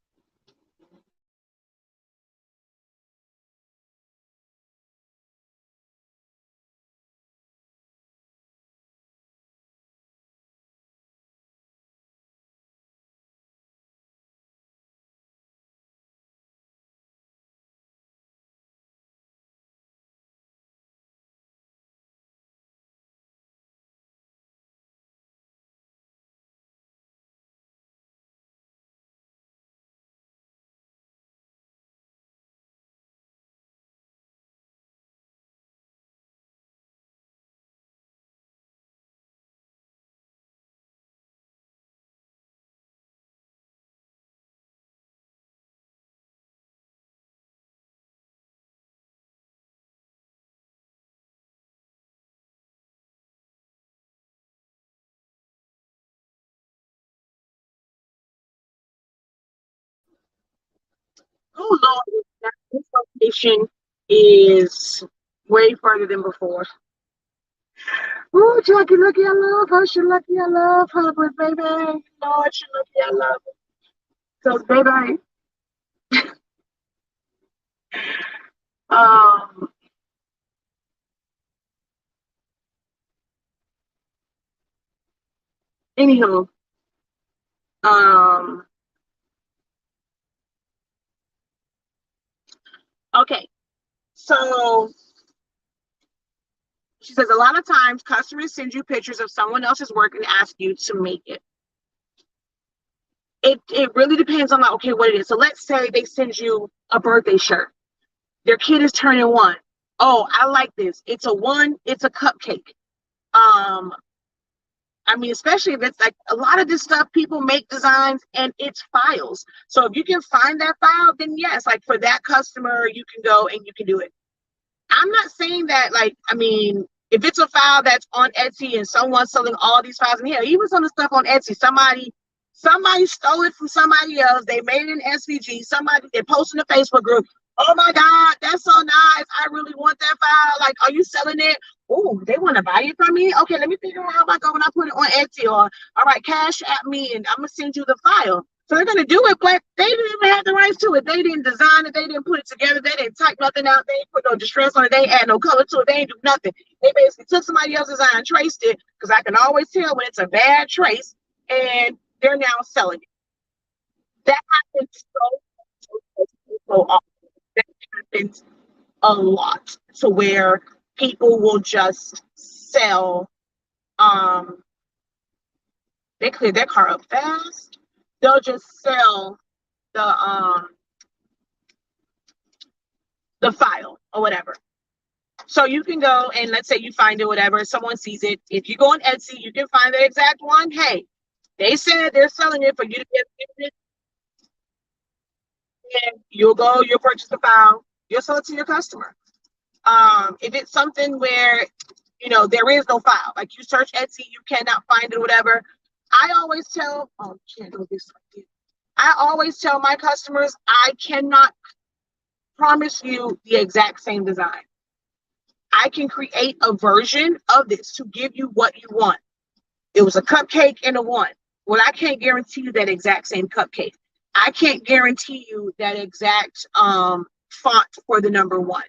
Oh Lord, this location is way further than before. Oh, Jackie, lucky I love her. She lucky I love her, but baby, Lord, she lucky I love her. So, baby, um, anywho, um, okay. So she says a lot of times customers send you pictures of someone else's work and ask you to make it. It really depends on like, okay, what it is. So let's say they send you a birthday shirt. Their kid is turning one. Oh, I like this. It's a one, it's a cupcake. Um, I mean, especially if it's like a lot of this stuff, people make designs and it's files. So if you can find that file, then yes, like for that customer, you can go and you can do it. I'm not saying that, like, I mean, if it's a file that's on Etsy and someone's selling all these files, and hell, even some of the stuff on Etsy, somebody stole it from somebody else. They made it in SVG. Somebody they posted in a Facebook group. Oh my God, that's so nice. I really want that file. Like, are you selling it? Oh, they want to buy it from me. Okay, let me figure out how I go when I put it on Etsy. Or all right, cash at me, and I'm gonna send you the file. So they're gonna do it, but they didn't even have the rights to it. They didn't design it. They didn't put it together. They didn't type nothing out. They didn't put no distress on it. They add no color to it. They didn't do nothing. They basically took somebody else's design, traced it, because I can always tell when it's a bad trace, and they're now selling it. That happens so often. That happens a lot to where people will just sell. Um, they clear their car up fast. They'll just sell the the file or whatever. So you can go and let's say you find it, whatever, someone sees it. If you go on Etsy, you can find the exact one. Hey, they said they're selling it for you to get it, and you'll go, you'll purchase the file, you'll sell it to your customer. If it's something where there is no file, like you search Etsy, you cannot find it, whatever. I always tell, oh, can't do this right here. I always tell my customers, I cannot promise you the exact same design. I can create a version of this to give you what you want. It was a cupcake and a one. Well, I can't guarantee you that exact same cupcake. I can't guarantee you that exact font for the number one.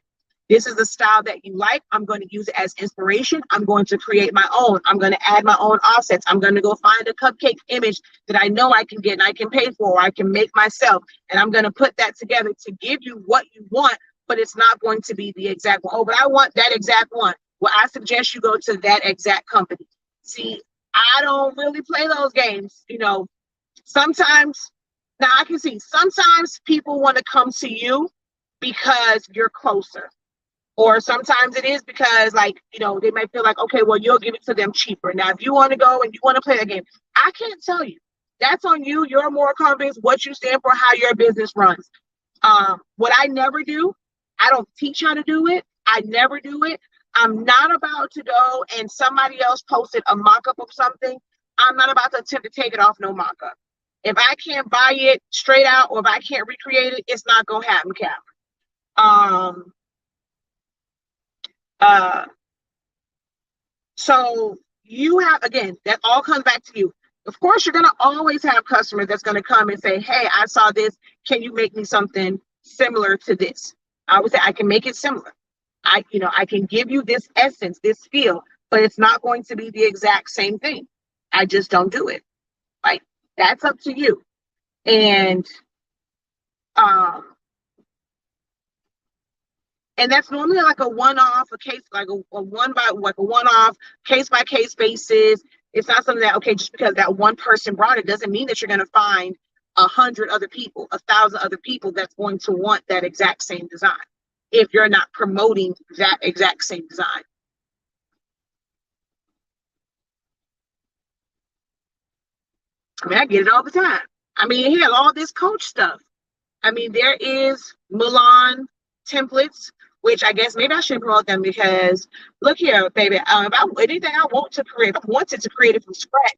This is the style that you like. I'm going to use it as inspiration. I'm going to create my own. I'm going to add my own offsets. I'm going to go find a cupcake image that I know I can get and I can pay for, or I can make myself. And I'm going to put that together to give you what you want, but it's not going to be the exact one. Oh, but I want that exact one. Well, I suggest you go to that exact company. See, I don't really play those games. Sometimes Now I can see sometimes people want to come to you because you're closer. Or sometimes it is because, like, they might feel like, okay, well, you'll give it to them cheaper. Now, if you want to go and you want to play that game, I can't tell you. That's on you. Your moral compass, what you stand for, how your business runs. What I never do, I don't teach how to do it. I never do it. I'm not about to go and somebody else posted a mock-up of something. I'm not about to attempt to take it off no mock-up. If I can't buy it straight out or if I can't recreate it, it's not going to happen, Cap. Uh, so you have, again, that all comes back to you. Of course, you're going to always have customers that's going to come and say, hey, I saw this. Can you make me something similar to this? I would say I can make it similar. I can give you this essence, this feel, but it's not going to be the exact same thing. I just don't do it. Like, that's up to you. And that's normally like a one-off, a case, like a one-off, case-by-case basis. It's not something that, okay, just because that one person brought it doesn't mean that you're going to find 100 other people, 1,000 other people that's going to want that exact same design if you're not promoting that exact same design. I mean, I get it all the time. I mean, he had all this Coach stuff. I mean, there is Milan templates, which I guess maybe I should promote them because look here, baby. If I anything I want to create, I wanted to create it from scratch.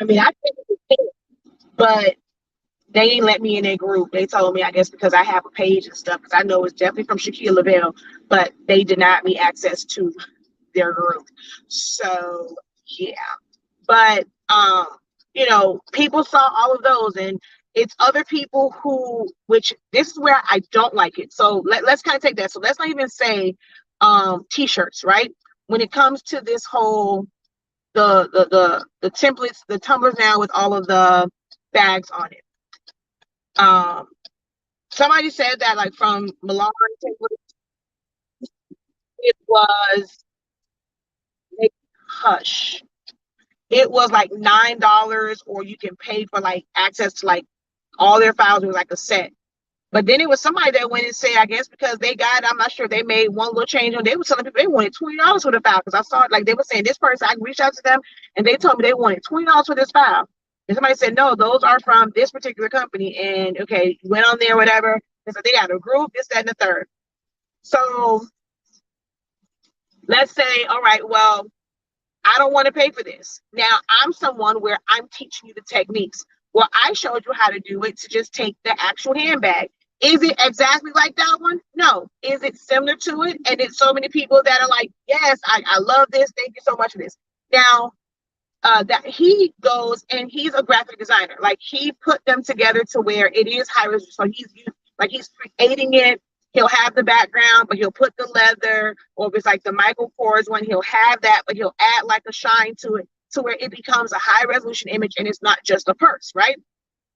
I mean, I can't, but they ain't let me in their group. They told me, I guess, because I have a page and stuff, because I know it's definitely from Shaquille Lavelle, but they denied me access to their group. So yeah, but people saw all of those, and it's other people who, which this is where I don't like it. So let's kind of take that. So let's not even say t-shirts, right? When it comes to this whole the templates, the tumblers now with all of the bags on it. Somebody said that, like, from Milan templates, it was hush. It was like $9, or you can pay for like access to like all their files. It was like a set. But then it was somebody that went and said, I guess because they got, I'm not sure, they made one little change on. They were telling people they wanted $20 for the file, because I saw it, like they were saying this person, I reached out to them and they told me they wanted $20 for this file. And somebody said, no, those are from this particular company. And okay, went on there, whatever. And so they got a group, this, that, and the third. So let's say, all right, well, I don't want to pay for this. Now I'm someone where I'm teaching you the techniques. Well, I showed you how to do it, to just take the actual handbag. Is it exactly like that one? No. Is it similar to it? And it's so many people that are like, yes, I love this. Thank you so much for this. Now, that he goes and he's a graphic designer. Like, he put them together to where it is high resolution. So he's creating it. He'll have the background, but he'll put the leather, or if it's like the Michael Kors one, he'll have that, but he'll add like a shine to it, to where it becomes a high resolution image and it's not just a purse, right?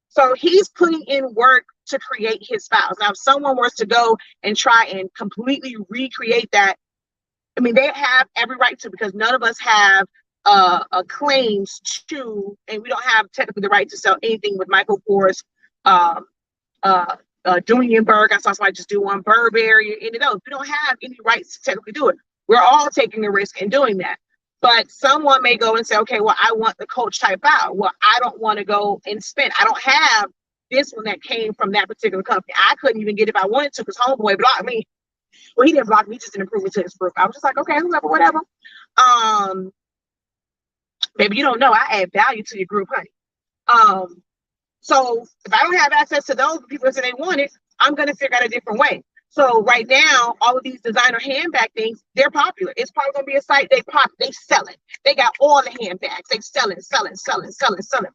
So he's putting in work to create his files. Now, if someone were to go and try and completely recreate that, I mean, they have every right to, because none of us have claims to, and we don't have technically the right to sell anything with Michael Kors, Dunionberg. I saw somebody just do one, Burberry, any of those. We don't have any rights to technically do it. We're all taking a risk in doing that. But someone may go and say, okay, well, I want the Coach type file. Well, I don't want to go and spend. I don't have this one that came from that particular company. I couldn't even get it if I wanted to, because homeboy blocked me. Well, he didn't block me, he just didn't approve it to his group. I was just like, okay, whatever. Baby, you don't know, I add value to your group, honey. So if I don't have access to those people that say they want it, I'm going to figure out a different way. So right now, all of these designer handbag things, they're popular. It's probably going to be a site they sell it. They got all the handbags. They sell it.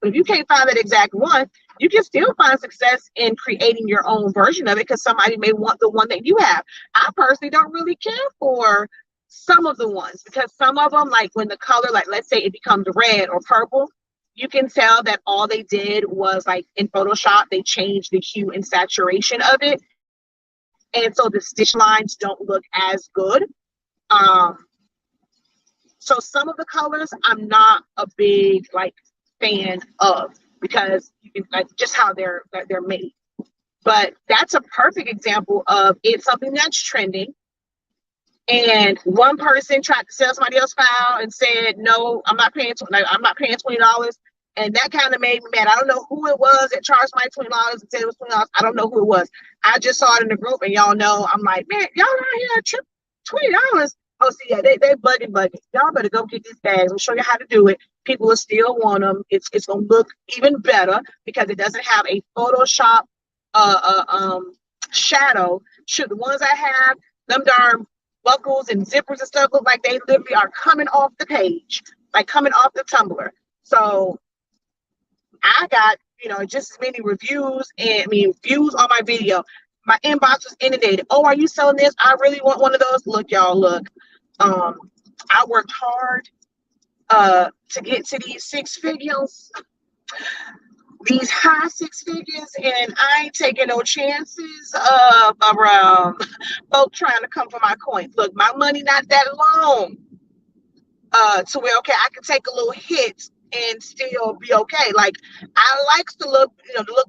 But if you can't find that exact one, you can still find success in creating your own version of it, because somebody may want the one that you have. I personally don't really care for some of the ones, because some of them, like when the color, like let's say it becomes red or purple, you can tell that all they did was, like, in Photoshop, they changed the hue and saturation of it. And so the stitch lines don't look as good. So some of the colors, I'm not a big, like, fan of, because you can, like, just how they're made. But that's a perfect example of it's something that's trending. And one person tried to sell somebody else's file and said, "No, I'm not paying $20." And that kind of made me mad. I don't know who it was that charged my $20 and said it was $20. I don't know who it was. I just saw it in the group, and y'all know I'm like, man, y'all out here trip $20. Oh, see, yeah, they bugging. Y'all better go get these bags. I'll show you how to do it. People will still want them. It's gonna look even better because it doesn't have a Photoshop shadow. Should the ones I have, them darn buckles and zippers and stuff look like they literally are coming off the page, like coming off the Tumblr. So I got, just as many reviews and views on my video. My inbox was inundated. Oh, are you selling this? I really want one of those. Look, y'all, look. I worked hard to get to these high six figures, and I ain't taking no chances around folk trying to come for my coins. Look, my money not that long to where, okay, I can take a little hit and still be okay. Like, I like the little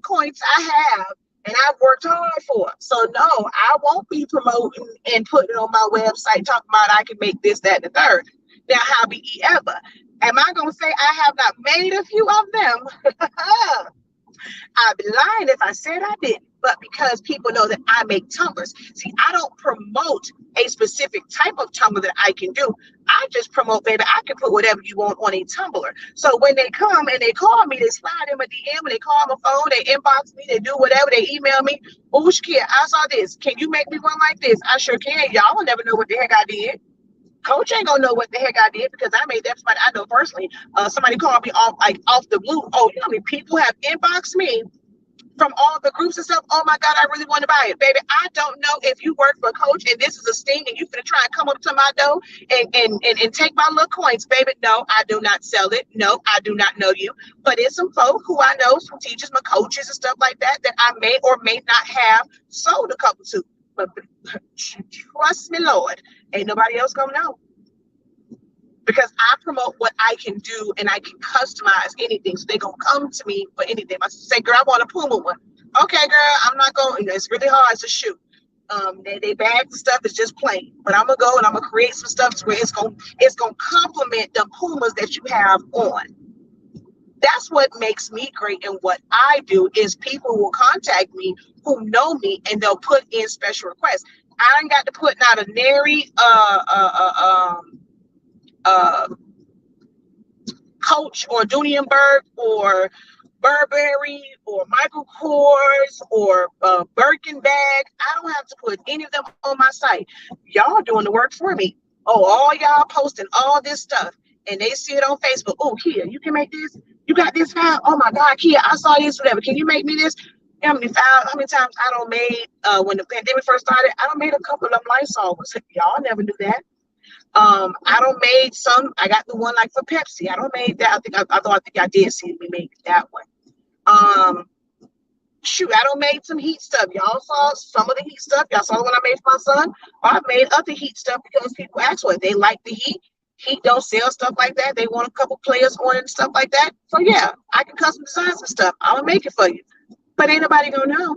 coins I have, and I've worked hard for. So no, I won't be promoting and putting it on my website talking about I can make this, that, and the third. Now, how be ever? Am I gonna say I have not made a few of them? I'd be lying if I said I didn't. But because people know that I make tumblers. See, I don't promote a specific type of tumbler that I can do. I just promote, baby, I can put whatever you want on a tumbler. So when they come and they call me, they slide in my DM, and they call my phone, they inbox me, they do whatever, they email me. Oh, Shakia, I saw this. Can you make me one like this? I sure can. Y'all will never know what the heck I did. Coach ain't gonna know what the heck I did because I made that somebody I know personally. Somebody called me off the blue. Oh, you know how many people have inboxed me from all the groups and stuff? Oh my God, I really want to buy it. Baby, I don't know if you work for a coach and this is a sting and you finna try and come up to my door and take my little coins. Baby, no, I do not sell it. No, I do not know you. But it's some folk who I know, some teachers, my coaches and stuff like that, that I may or may not have sold a couple to. But trust me, Lord, ain't nobody else gonna know. Because I promote what I can do and I can customize anything. So they're going to come to me for anything. I say, girl, I want a Puma one. Okay, girl, I'm not going, it's really hard to shoot. They bag the stuff is just plain. But I'm going to go and I'm going to create some stuff to where it's going to complement the Pumas that you have on. That's what makes me great. And what I do is people will contact me who know me and they'll put in special requests. I ain't got to put out a nary Coach or Dunienberg or Burberry or Michael Kors or Birkin bag. I don't have to put any of them on my site. Y'all doing the work for me. Oh, all y'all posting all this stuff and they see it on Facebook. Oh, Kia, you can make this. You got this file. Oh my God, Kia, I saw this, whatever. Can you make me this? How many times I don't made when the pandemic first started, I don't made a couple of them Lysol ones. Y'all never knew that. I don't made some. I got the one like for Pepsi. I don't made that. I think I did see me make that one. Shoot, I don't made some heat stuff. Y'all saw some of the heat stuff. Y'all saw the one I made for my son. I made other heat stuff because people asked for it. They like the heat. Heat don't sell stuff like that. They want a couple players on it and stuff like that. So yeah, I can custom design some stuff. I'm gonna make it for you. But ain't nobody gonna know.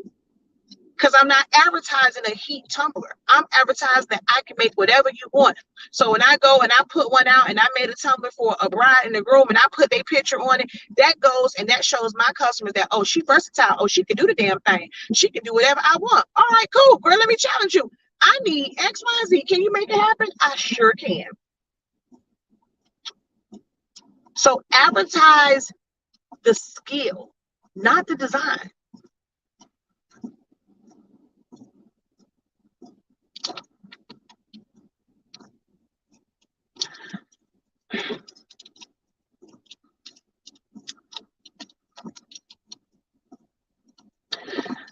Because I'm not advertising a heat tumbler. I'm advertising that I can make whatever you want. So when I go and I put one out and I made a tumbler for a bride and a groom and I put their picture on it, that goes and that shows my customers that, oh, she versatile. Oh, she can do the damn thing. She can do whatever I want. All right, cool, girl, let me challenge you. I need X, Y, Z. Can you make it happen? I sure can. So advertise the skill, not the design.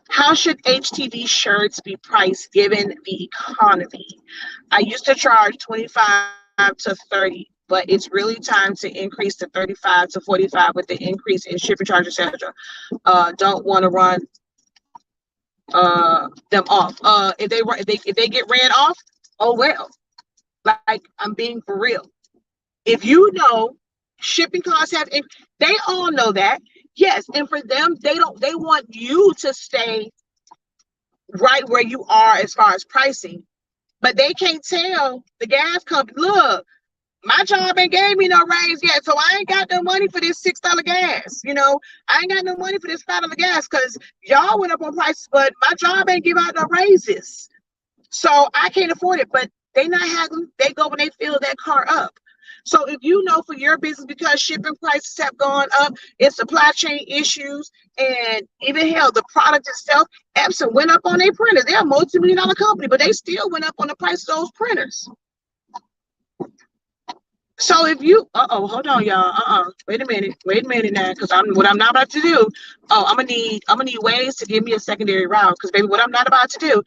How should HTV shirts be priced given the economy? I used to charge 25 to 30, but it's really time to increase to 35 to 45 with the increase in shipping charges, etc. Don't want to run them off. If they get ran off, oh well. Like, I'm being for real. If you know Shipping costs have, they all know that. Yes, and for them, they want you to stay right where you are as far as pricing, but they can't tell the gas company, look, my job ain't gave me no raise yet, so I ain't got no money for this $6 gas. I ain't got no money for this $5 gas because y'all went up on prices, but my job ain't give out no raises, so I can't afford it. But they not having, they go when they fill that car up. So if you know for your business, because shipping prices have gone up, it's supply chain issues, and even hell, the product itself, Epson went up on their printers. They're a multi-million-dollar company, but they still went up on the price of those printers. So if you, hold on, y'all. Wait a minute now, because what I'm not about to do. Oh, I'm gonna need ways to give me a secondary route, because baby, what I'm not about to do,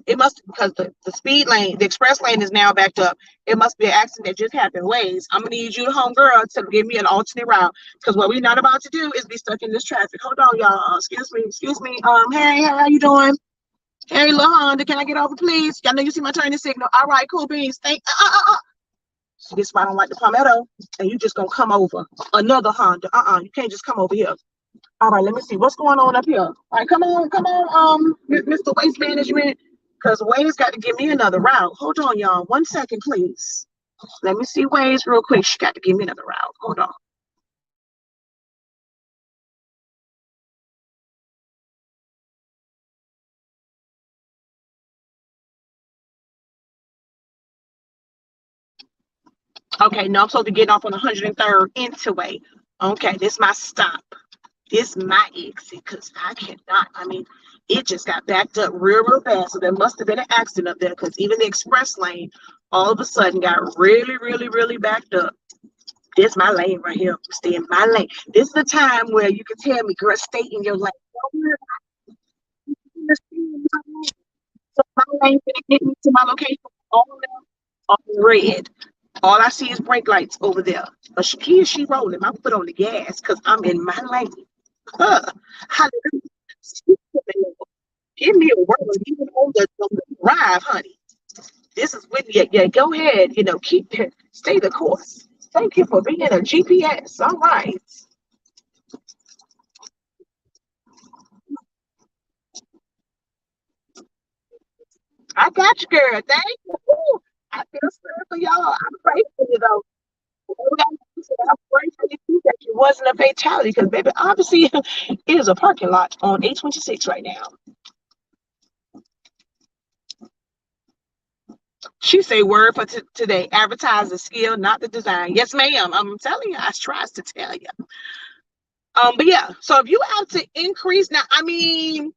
it must, because the speed lane, the express lane is now backed up. It must be an accident that just happened. Ways, I'm gonna need you, the home girl, to give me an alternate route, because what we're not about to do is be stuck in this traffic. Hold on, y'all. Excuse me. Hey, how you doing? Hey, little Honda, can I get over, please? I know you see my turning signal. All right, cool beans. Thank. This is why I don't like the Palmetto, and you just gonna come over. Another Honda. You can't just come over here. All right, let me see what's going on up here. All right, come on, Mr. Waste Management, because Wade's got to give me another route. Hold on, y'all. 1 second, please. Let me see Wade's real quick. She got to give me another route. Hold on. Okay, no, I'm supposed to be getting off on 103rd into Wade. Okay, this is my stop. This is my exit, because I cannot. I mean, it just got backed up real fast. So there must have been an accident up there, because even the express lane all of a sudden got really backed up. This is my lane right here. Stay in my lane. This is the time where you can tell me, girl, stay in your lane. So my lane gonna get me to my location on red. All I see is brake lights over there. But she rolling. I put on the gas because I'm in my lane. Hallelujah. Give me a word, even on the drive, honey. This is with you. Yeah, go ahead. Stay the course. Thank you for being a GPS. All right. I got you, girl. Thank you. Ooh, I feel sorry for y'all. I'm grateful for you, though. I'm grateful that it wasn't a fatality, because, baby, obviously, it is a parking lot on 826 right now. She say word for today. Advertise the skill, not the design. Yes, ma'am. I'm telling you. I tries to tell you. But yeah. So if you have to increase now, I mean,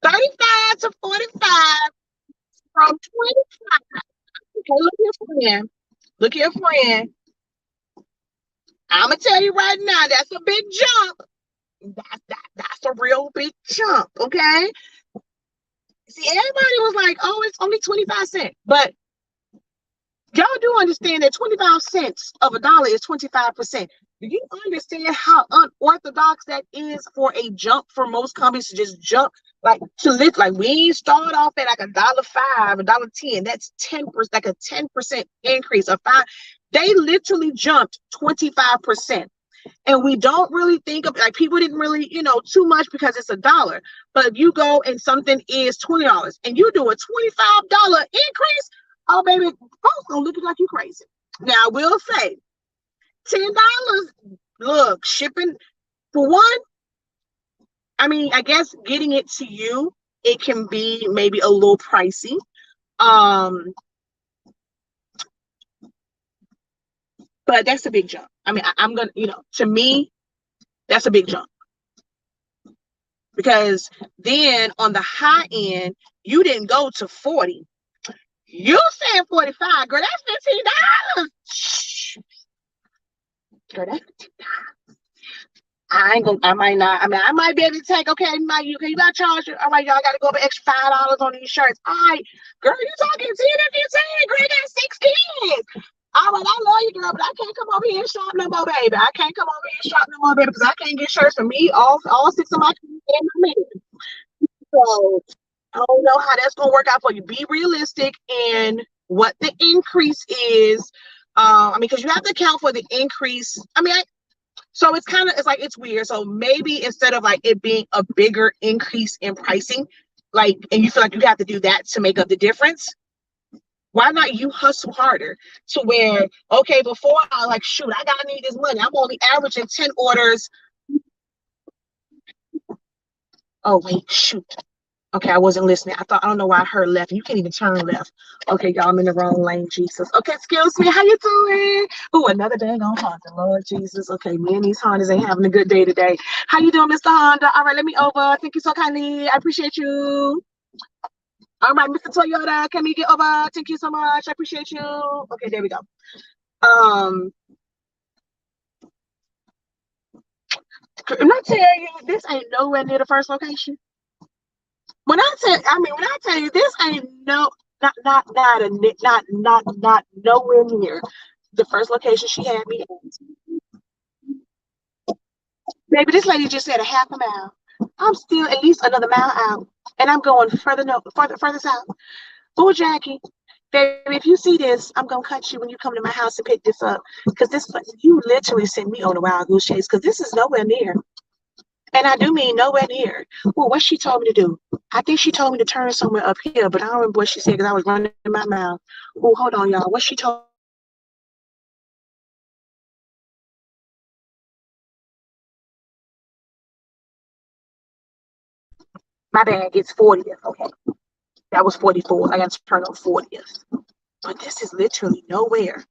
35 to 45 from 25. Okay, look here, friend. Look here, friend. I'm gonna tell you right now. That's a big jump. That's a real big jump. Okay. See, everybody was like, "Oh, it's only 25 cents," but y'all do understand that 25 cents of a dollar is 25%. Do you understand how unorthodox that is for a jump, for most companies to just jump, like to lift? Like, we ain't start off at like $1.05, $1.10. That's 10%, like a 10% increase of five. They literally jumped 25%. And we don't really think of, like, people didn't really, too much because it's a dollar. But if you go and something is $20 and you do a $25 increase, oh baby, folks gonna look at like you crazy. Now I will say, $10. Look, shipping for one. I mean, I guess getting it to you, it can be maybe a little pricey. But that's a big jump. I mean, I'm gonna, to me, that's a big jump. Because then on the high end, you didn't go to 40. You said 45, girl. That's $15. Shh. Girl, that's $15. I ain't gonna. I might not. I mean, I might be able to take. Okay, you got to charge. All right, y'all got to go up an extra $5 on these shirts. All right, girl, you talking 10 and 15? Girl, that's 6 kids. All right, I love you, girl, but I can't come over here and shop no more, baby. I can't come over here and shop no more, baby, because I can't get shirts for me, all 6 of my kids and my man. So I don't know how that's gonna work out for you. Be realistic in what the increase is. I mean, because you have to account for the increase. I mean, so it's kind of, it's like, it's weird. So maybe instead of like it being a bigger increase in pricing, like, and you feel like you have to do that to make up the difference, why not you hustle harder to where, okay, before I like, shoot, I gotta need this money. I'm only averaging 10 orders. Oh, wait, shoot. Okay, I wasn't listening. I don't know why I heard left. You can't even turn left. Okay, y'all, I'm in the wrong lane, Jesus. Okay, excuse me. How you doing? Oh, another dang on Honda, Lord Jesus. Okay, me and these Hondas ain't having a good day today. How you doing, Mr. Honda? All right, let me over. Thank you so kindly. I appreciate you. All right, Mr. Toyota, can we get over? Thank you so much. I appreciate you. Okay, there we go. Um, I'm not telling you, this ain't nowhere near the first location. When I tell you this ain't no, not nowhere near the first location she had me at. Baby, this lady just said a half a mile. I'm still at least another mile out, and I'm going further no further south. Oh, Jackie, baby, if you see this, I'm gonna cut you when you come to my house and pick this up, because this you literally sent me on a wild goose chase, because this is nowhere near. And I do mean nowhere near. Well, what she told me to do? I think she told me to turn somewhere up here, but I don't remember what she said because I was running in my mouth. Oh, hold on, y'all. What she told my bad, it's 40th. Okay. That was 44. I got to turn on 40th. But this is literally nowhere.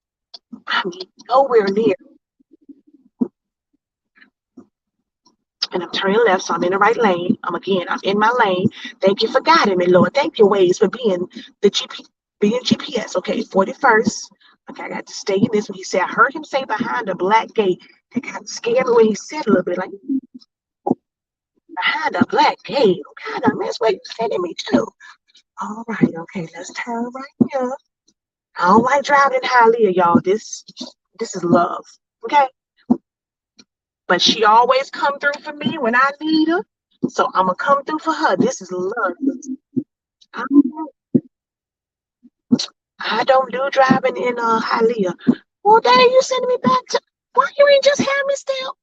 I mean, nowhere near. And I'm turning left, so I'm in the right lane. I'm in my lane. Thank you for guiding me, Lord. Thank you, Waze, for being the being GPS. Okay, 41st. Okay, I got to stay in this. When he said, I heard him say behind a black gate. It kind of scared me when he said a little bit, like behind a black gate. What kind of mess where you sending me to? All right, okay, let's turn right here. I don't like driving in Hialeah, y'all. This is love. Okay. But she always come through for me when I need her. So I'm gonna come through for her. This is love. I I don't do driving in Hialeah. Well, Daddy, you sending me back to? Why you ain't just have me still?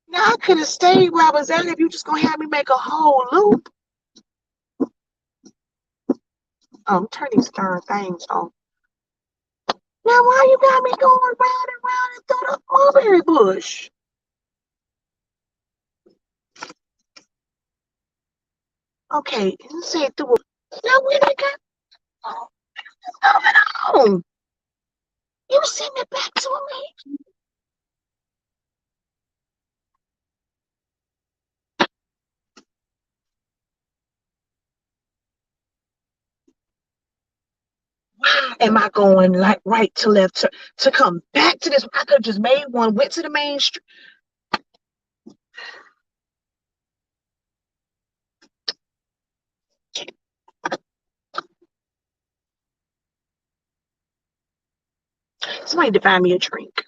Now I could have stayed where I was at if you just gonna have me make a whole loop. Turn these darn things on. Now why you got me going round and round and through the mulberry bush? Okay, you say through. Now when I got what's going on? You send it back to me. Why am I going like right to left to come back to this? I could have just made one, went to the main street. Somebody to find me a drink.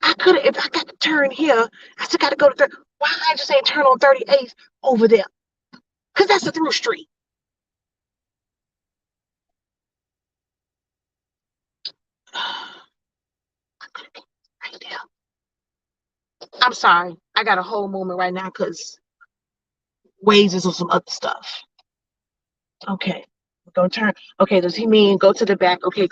I could have, if I got to turn here, I still got to go to third. Why I just ain't turn on 38th over there? Because that's a through street. Right there. I'm sorry. I got a whole moment right now because Waze is on some other stuff. Okay. Don't turn. Okay, does he mean go to the back? Okay,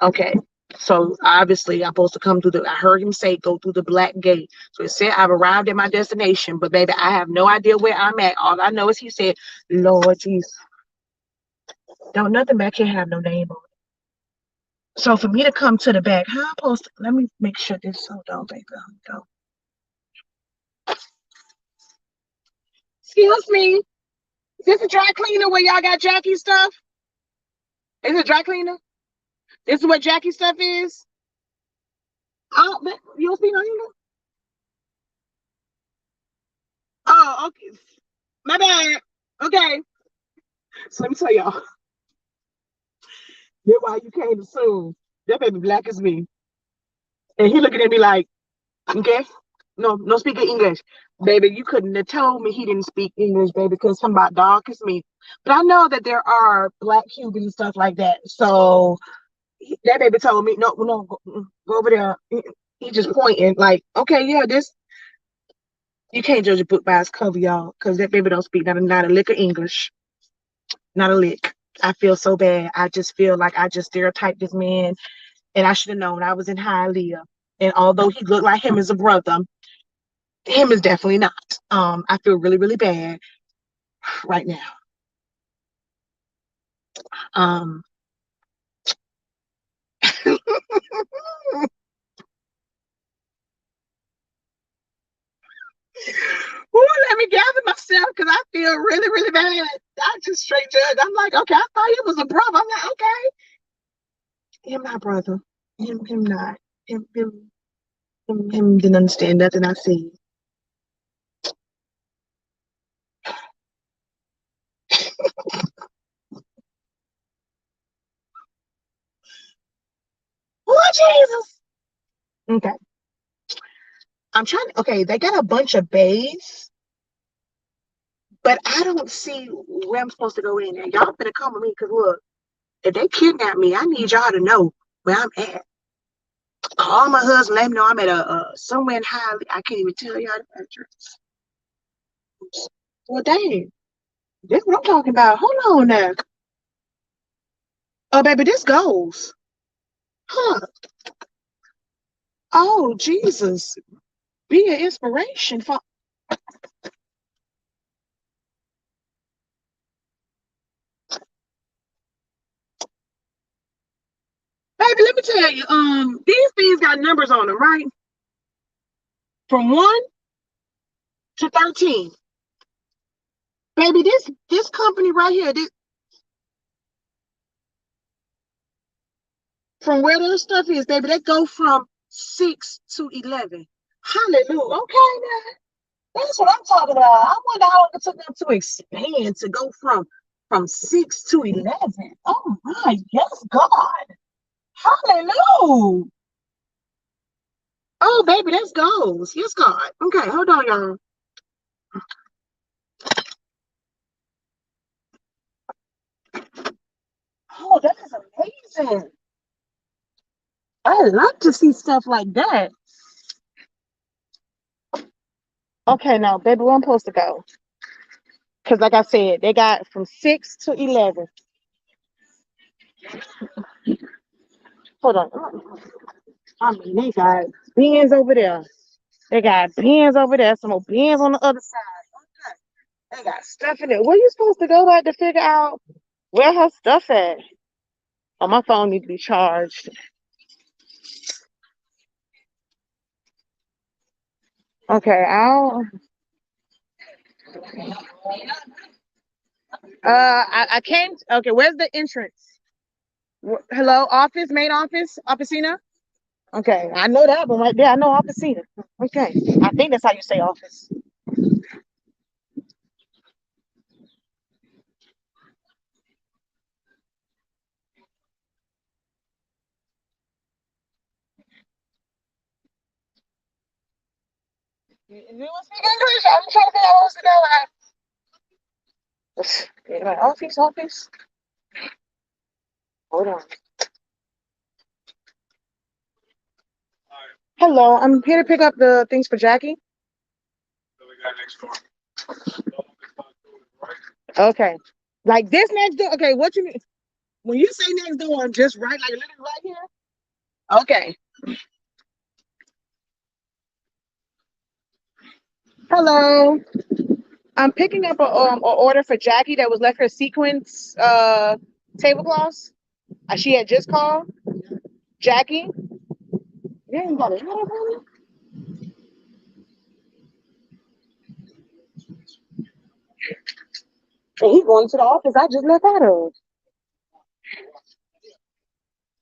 okay. So obviously I'm supposed to come through I heard him say go through the black gate. So it said I've arrived at my destination, but baby, I have no idea where I'm at. All I know is he said, Lord Jesus. Don't nothing back here have no name on it. So for me to come to the back, how I'm supposed to let me make sure this hold on, baby. Hold on. Excuse me. Is this a dry cleaner where y'all got Jackie stuff? Is it a dry cleaner? This is what Jackie stuff is? Oh, you don't speak no English? Oh, okay. My bad. Okay. So let me tell y'all. That's why you came soon. That baby black as me. And he looking at me like, okay. no speaking English. Baby, you couldn't have told me he didn't speak English, baby, because him about dark as me. But I know that there are black Cubans and stuff like that. So that baby told me, no, no, go over there. He just pointing like, okay, yeah, this you can't judge a book by its cover, y'all, because that baby don't speak not a lick of English, not a lick. I feel so bad. I just feel like I just stereotyped this man, and I should have known I was in Hialeah. And although he looked like him as a brother, him is definitely not. I feel really, really bad right now. Um, Ooh, let me gather myself because I feel really, really bad. I just straight judge. I'm like, okay, I thought he was a brother. I'm like, okay, him not brother. Him not. Him didn't understand nothing I said. Oh Jesus. Okay, I'm trying. Okay, they got a bunch of bays, but I don't see where I'm supposed to go in there. Y'all better come with me because look, if they kidnap me, I need y'all to know where I'm at. Call my husband, let him know I'm at a somewhere in Highly. I can't even tell y'all the address. Well, dang, this what I'm talking about. Hold on now. Oh, baby, this goes. Huh. Oh, Jesus. Be an inspiration for baby. Let me tell you, these things got numbers on them, right? From 1 to 13. Baby, this company right here, this from where their stuff is, baby, they go from 6 to 11. Hallelujah. Okay, now. That's what I'm talking about. I wonder how long it took them to expand to go from 6 to 11. Oh my, yes, God. Hallelujah. Oh, baby, that's goals. Yes, God. Okay, hold on, y'all. Oh, that is amazing. I love to see stuff like that. Okay, now, baby, where I'm supposed to go? Because, like I said, they got from 6 to 11. Hold on. I mean, they got bins over there. They got bins over there. Some more bins on the other side. Okay. They got stuff in there. Where you supposed to go back to figure out where her stuff at? Oh, my phone need to be charged. Okay, I can't. Okay, where's the entrance? Hello, office, main office, officina. Okay, I know that one right there. I know officina. Okay, I think that's how you say office. You want to speak English? I'm trying to figure out what's the name. Office, office. Hold on. Hello, I'm here to pick up the things for Jackie. Okay, like this next door. Okay, what you mean? When you say next door, just right, like literally right here. Okay. Hello. I'm picking up a order for Jackie that was left her sequence tablecloths. She had just called. Jackie. You ain't got it. And he's going to the office I just left out of.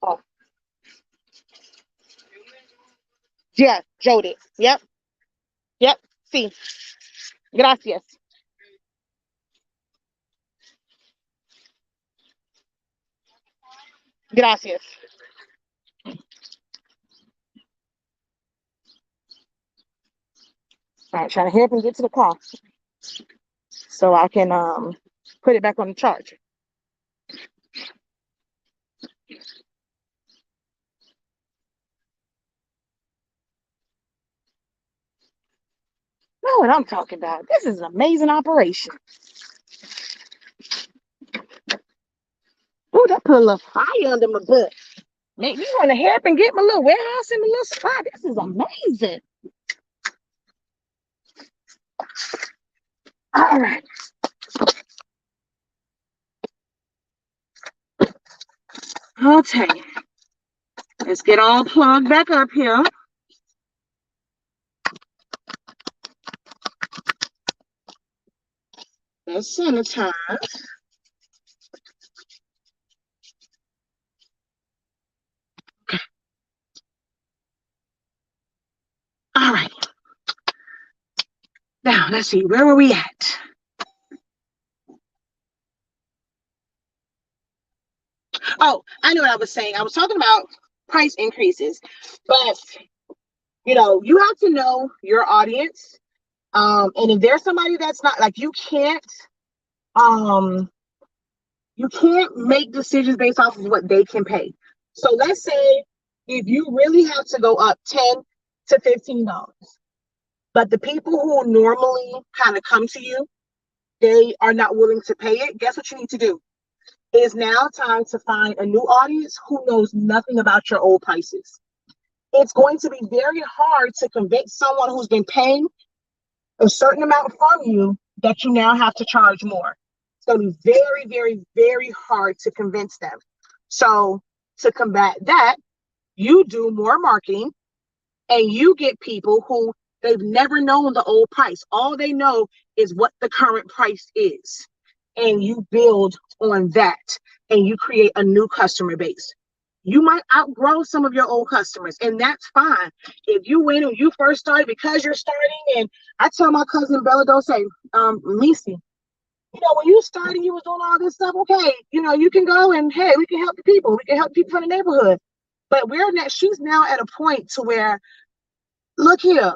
Oh, yeah, Jody. Yep. Yep. See. Gracias. Gracias. All right, trying to help him get to the car so I can put it back on the charger. Know what I'm talking about. This is an amazing operation. Ooh, that put a little fire under my butt. Make me want to help and get my little warehouse in my little spot. This is amazing. All right. Okay. Let's get all plugged back up here. Let's sanitize. All right. Now, let's see. Where were we at? Oh, I know what I was saying. I was talking about price increases, but you have to know your audience. And if there's somebody that's not like um, you can't make decisions based off of what they can pay. So let's say if you really have to go up $10 to $15, but the people who normally kind of come to you, they are not willing to pay it. Guess what you need to do? It's now time to find a new audience who knows nothing about your old prices. It's going to be very hard to convince someone who's been paying a certain amount from you that you now have to charge more. It's going to be very, very, very hard to convince them. So to combat that, you do more marketing and you get people who they've never known the old price. All they know is what the current price is. And you build on that and you create a new customer base. You might outgrow some of your old customers, and that's fine. If you went and you first started because you're starting, and I tell my cousin Bella, don't say, Missy, when you started, you was doing all this stuff. Okay, you can go and hey, we can help the people. We can help people from the neighborhood. But she's now at a point to where, look here,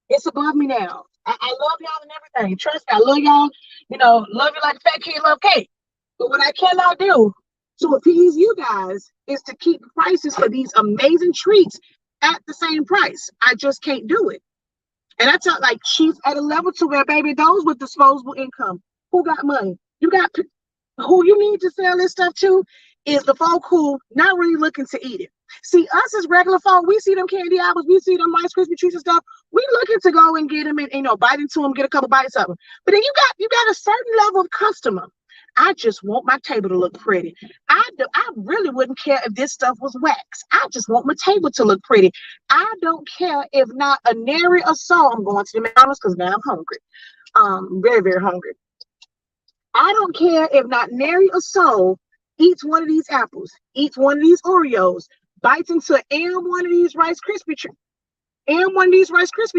it's above me now. I love y'all and everything. Trust me, I love y'all. Love you like a fat kid love cake. But what I cannot do to appease you guys is to keep prices for these amazing treats at the same price. I just can't do it. And I tell like she's at a level to where, baby, those with disposable income, who got money? You got who you need to sell this stuff to is the folk who not really looking to eat it. See, us as regular folk, we see them candy apples, we see them Rice Krispie treats and stuff. We looking to go and get them and bite into them, get a couple bites of them. But then you got a certain level of customer. I just want my table to look pretty. I really wouldn't care if this stuff was wax. I just want my table to look pretty. I don't care if not a nary a soul. I'm going to the McDonald's because now I'm hungry. Very, very hungry. I don't care if not nary a soul eats one of these apples, eats one of these Oreos, bites into and one of these Rice Krispie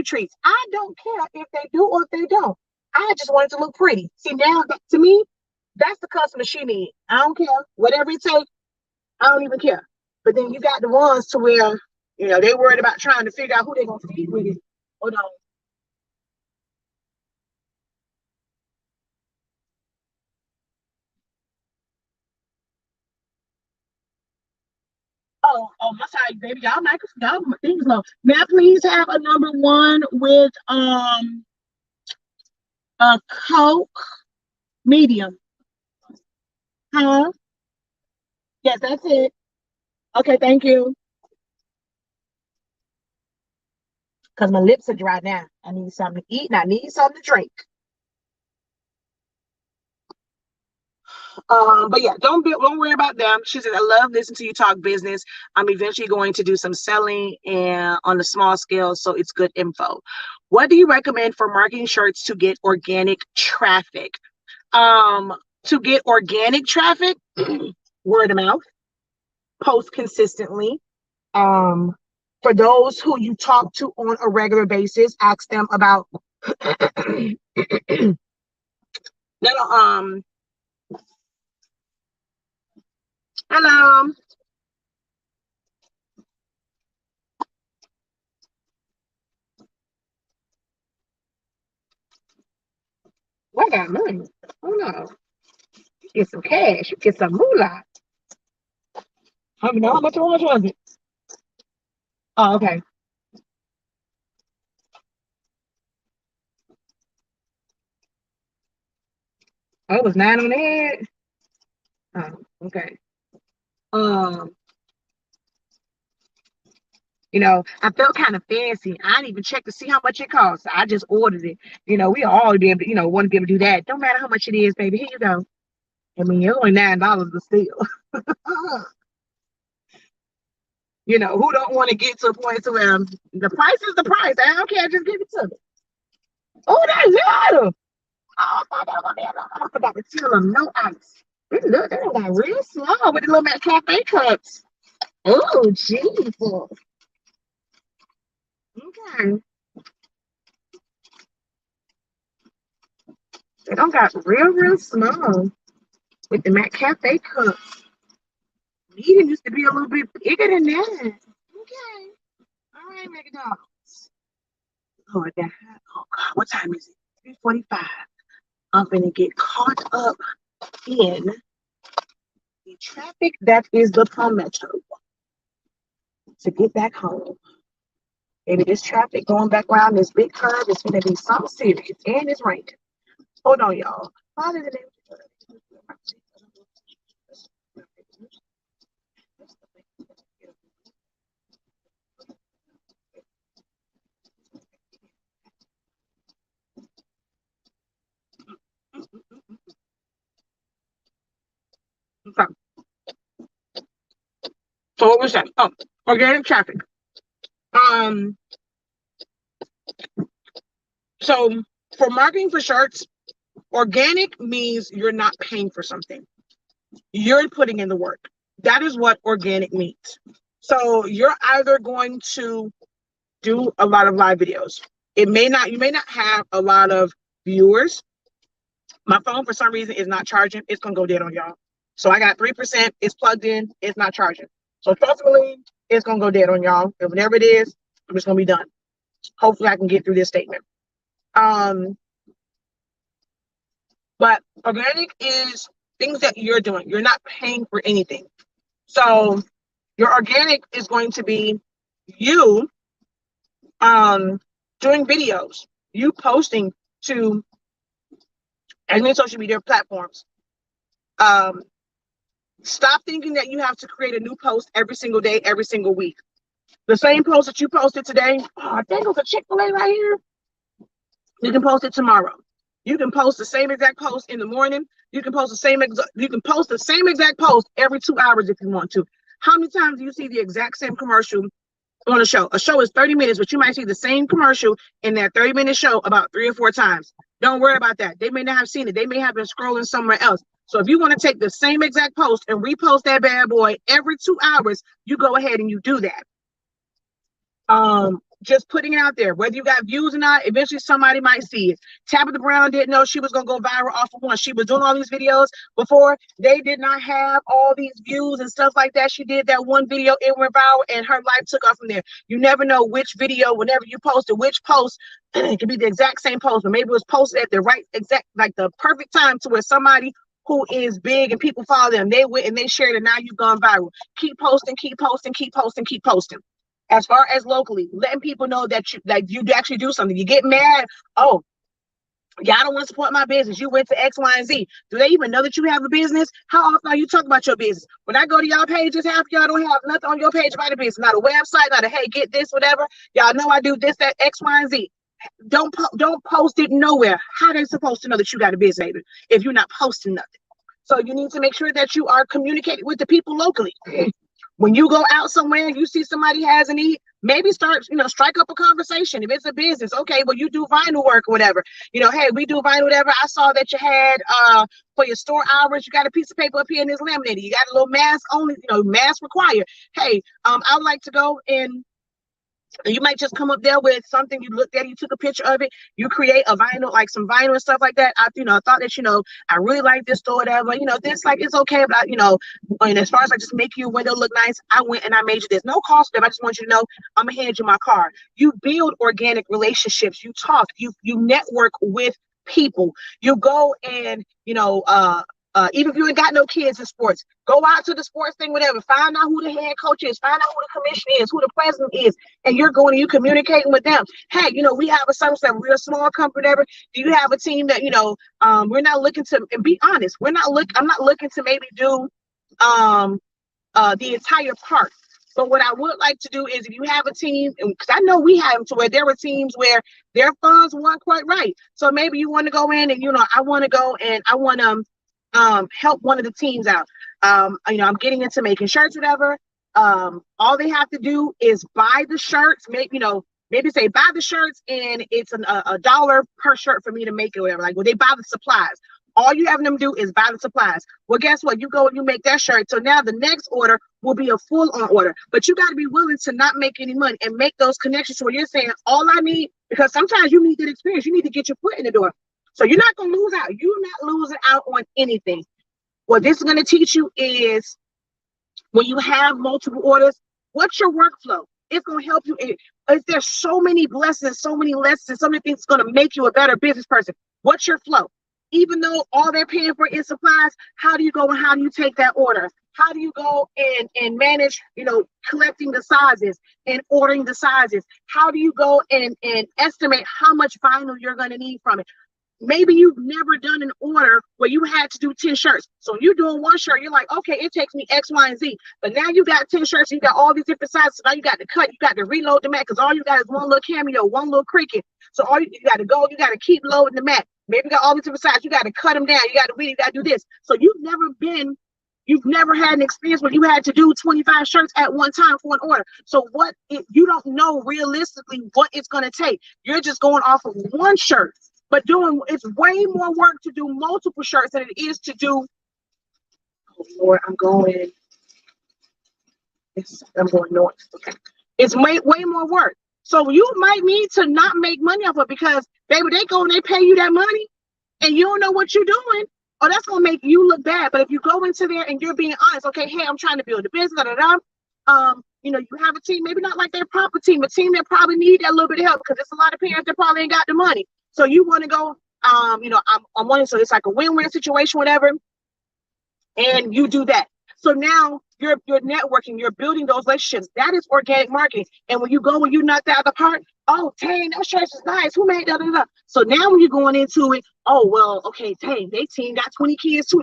treats. I don't care if they do or if they don't. I just want it to look pretty. See, now to me, that's the customer she needs. I don't care. Whatever it takes, I don't even care. But then you got the ones to where, they worried about trying to figure out who they're going to feed with it. Hold on. Oh, my sorry, baby. Y'all things low. May I please have a number one with a Coke medium? Huh? Yes, that's it. Okay, thank you. Because my lips are dry now. I need something to eat and I need something to drink. But yeah, don't worry about them. She said, I love listening to you talk business. I'm eventually going to do some selling and on a small scale, so it's good info. What do you recommend for marketing shirts to get organic traffic? Um, to get organic traffic, word of mouth, post consistently. Um, for those who you talk to on a regular basis, ask them about no, hello. I got money. Hold on. Get some cash. Get some moolah. How much was it? Oh, okay. Oh, it was 9 on the head. Oh, okay. Um, I felt kind of fancy. I didn't even check to see how much it costs. I just ordered it. We all be able to, want to be able to do that. Don't matter how much it is, baby. Here you go. I mean, it's only $9, but still. Who don't want to get to a point to where the price is the price? I don't care. Just give it to me. Oh, that's water. Oh, I thought that was gonna be I forgot to tell them no ice. Look, they got real small with the little cafe cups. Oh, Jesus. Okay. They don't got real small with the Mac Cafe cups. Medium used to be a little bit bigger than that. Okay. All right, McDonald's. Lord, oh God, what time is it? 3:45. I'm gonna get caught up in the traffic that is the Palmetto to get back home. Maybe this traffic going back around this big curve is gonna be something serious, and it's raining. Hold on, y'all. Father, the name okay. So what was that? Oh, organic traffic. Um, so for marketing for shirts, organic means you're not paying for something. You're putting in the work. That is what organic means. So you're either going to do a lot of live videos. You may not have a lot of viewers. My phone for some reason is not charging. It's gonna go dead on y'all. So I got 3%. It's plugged in. It's not charging. So trustfully, it's gonna go dead on y'all. And whenever it is, I'm just gonna be done. Hopefully, I can get through this statement. But organic is things that you're doing. You're not paying for anything. So your organic is going to be you doing videos, you posting to as many social media platforms. Stop thinking that you have to create a new post every single day, every single week. The same post that you posted today, oh, there goes a Chick-fil-A right here. You can post it tomorrow. You can post the same exact post in the morning. You can post the same exact post every 2 hours if you want to. How many times do you see the exact same commercial on a show? A show is 30 minutes, but you might see the same commercial in that 30-minute show about 3 or 4 times. Don't worry about that. They may not have seen it. They may have been scrolling somewhere else. So if you want to take the same exact post and repost that bad boy every 2 hours, you go ahead and you do that. Just putting it out there, whether you got views or not, eventually somebody might see it. Tabitha Brown didn't know she was going to go viral off of one. She was doing all these videos before. They did not have all these views and stuff like that. She did that one video, it went viral, and her life took off from there. You never know which video, whenever you post it, which post, it could be the exact same post, but maybe it was posted at the right exact, like the perfect time to where somebody who is big and people follow them, they went and they shared it, now you've gone viral. Keep posting, keep posting, keep posting, keep posting. As far as locally, letting people know that you actually do something. You get mad, oh, y'all don't want to support my business. You went to X, Y, and Z. Do they even know that you have a business? How often are you talking about your business? When I go to y'all pages, half y'all don't have nothing on your page about the business. Not a website, not a hey, get this, whatever. Y'all know I do this, that, X, Y, and Z. Don't post it nowhere. How are they supposed to know that you got a business if you're not posting nothing? So you need to make sure that you are communicating with the people locally. When you go out somewhere and you see somebody has a need, maybe start, strike up a conversation. If it's a business, okay, well, you do vinyl work or whatever. Hey, we do vinyl, whatever. I saw that you had for your store hours, you got a piece of paper up here and it's laminated. You got a little mask only, mask required. Hey, I would like to go and you might just come up there with something you looked at, you took a picture of it, you create a vinyl, like some vinyl and stuff like that. I thought that, I really like this store, whatever, this, like, it's okay, but and as far as just make your window look nice, I went and I made you this. No cost to them. I just want you to know I'm gonna hand you my card. You build organic relationships, you talk, you network with people. You go and, even if you ain't got no kids in sports, go out to the sports thing, whatever. Find out who the head coach is. Find out who the commissioner is, who the president is, and you're going and you communicating with them. Hey, we have a service that we're a small company, whatever. Do you have a team that we're not looking to? And be honest, I'm not looking to maybe do the entire park. But what I would like to do is, if you have a team, because I know we have them to where there were teams where their funds weren't quite right. So maybe you want to go in and, I want to go and I want to help one of the teams out. I'm getting into making shirts, whatever. All they have to do is buy the shirts, maybe say buy the shirts and it's a dollar per shirt for me to make it, or whatever. Like, they buy the supplies. All you having them do is buy the supplies. Well, guess what? You go and you make that shirt. So now the next order will be a full-on order. But you got to be willing to not make any money and make those connections where you're saying, all I need, because sometimes you need that experience. You need to get your foot in the door. So you're not going to lose out. You're not losing out on anything. What this is going to teach you is, when you have multiple orders, what's your workflow? It's going to help you. There's so many blessings, so many lessons, so many things going to make you a better business person. What's your flow? Even though all they're paying for is supplies, how do you go and how do you take that order? How do you go and manage, collecting the sizes and ordering the sizes? How do you go and estimate how much vinyl you're going to need from it? Maybe you've never done an order where you had to do 10 shirts. So you're doing one shirt, you're like, okay, it takes me X, Y, and Z. But now you got 10 shirts, you got all these different sizes. So now you got to cut, you got to reload the mat, because all you got is one little cameo, one little cricket. So all you got to go, you got to keep loading the mat. Maybe you got all these different sizes, you got to cut them down, you got to read, you got to do this. So you've never had an experience where you had to do 25 shirts at one time for an order. So you don't know realistically what it's going to take. You're just going off of one shirt. But it's way more work to do multiple shirts than it is to do. Oh Lord, I'm going north. Okay. It's way more work. So you might need to not make money off of it, because baby, they go and they pay you that money and you don't know what you're doing. Oh, that's gonna make you look bad. But if you go into there and you're being honest, okay, hey, I'm trying to build a business, you have a team, maybe not like their proper team, a team that probably need that little bit of help, because there's a lot of parents that probably ain't got the money. So you want to go, I'm wanting, so it's like a win-win situation, whatever, and you do that. So now you're networking, you're building those relationships. That is organic marketing. And when you go and you knock that out of the park, oh, dang, that shirt is nice. Who made that? So now when you're going into it, oh, well, okay, dang, they team got 20 kids too.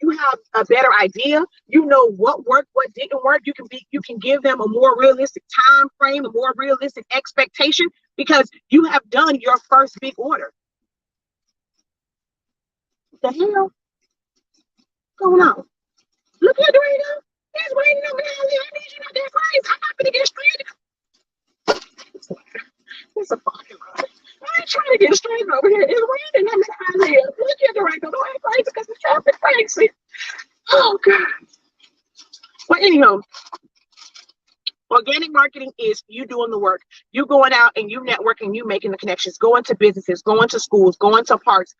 You have a better idea. You know what worked, what didn't work. You can give them a more realistic time frame, a more realistic expectation, because you have done your first big order. What the hell going on? Look at the radio. It's raining over there. I need you not that crazy. I'm not gonna get stranded. It's a fucking ride. I ain't trying to get stranded over here. It's raining. I'm in Hialeah. Look at the radio. Don't act crazy, because the traffic crazy. Oh God. But anyhow, organic marketing is you doing the work. You going out and you networking, you making the connections, going to businesses, going to schools, going to parks,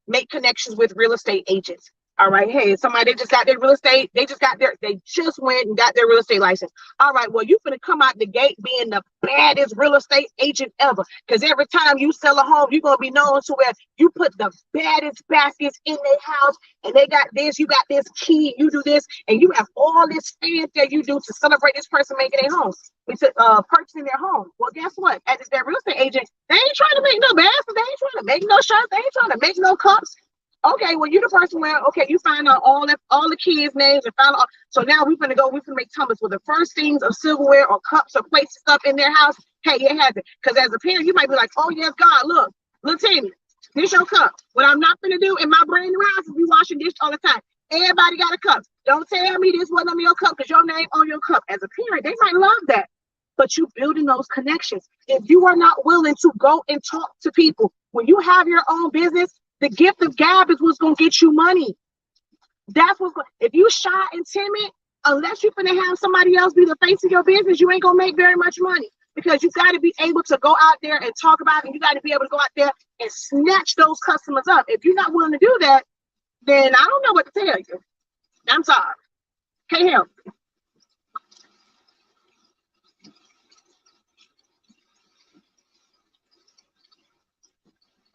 make connections with real estate agents. All right. Hey, somebody, they just got their real estate. They just went and got their real estate license. All right. Well, you're going to come out the gate being the baddest real estate agent ever. Because every time you sell a home, you're going to be known to where you put the baddest baskets in their house, and they got this, you got this key, you do this, and you have all this fanfare you do to celebrate this person making their home. It's purchasing their home. Well, guess what? As that real estate agent, they ain't trying to make no baskets, they ain't trying to make no shirts, they ain't trying to make no cups. Okay, well, you're the person where, okay, you find out all the kids' names and find out. So now we finna make tumblers with the first things of silverware or cups or plates and stuff in their house. Hey, it has it. Because as a parent, you might be like, oh, yes, God, look, Tammy, this your cup. What I'm not gonna do in my brand new house is be washing dishes all the time. Everybody got a cup. Don't tell me this wasn't on your cup because your name on your cup. As a parent, they might love that. But you building those connections. If you are not willing to go and talk to people, when you have your own business, the gift of gab is what's going to get you money. That's what's going. If you shy and timid, unless you're going to have somebody else be the face of your business, you ain't going to make very much money, because you got to be able to go out there and talk about it. And you got to be able to go out there and snatch those customers up. If you're not willing to do that, then I don't know what to tell you. I'm sorry. Can't help you.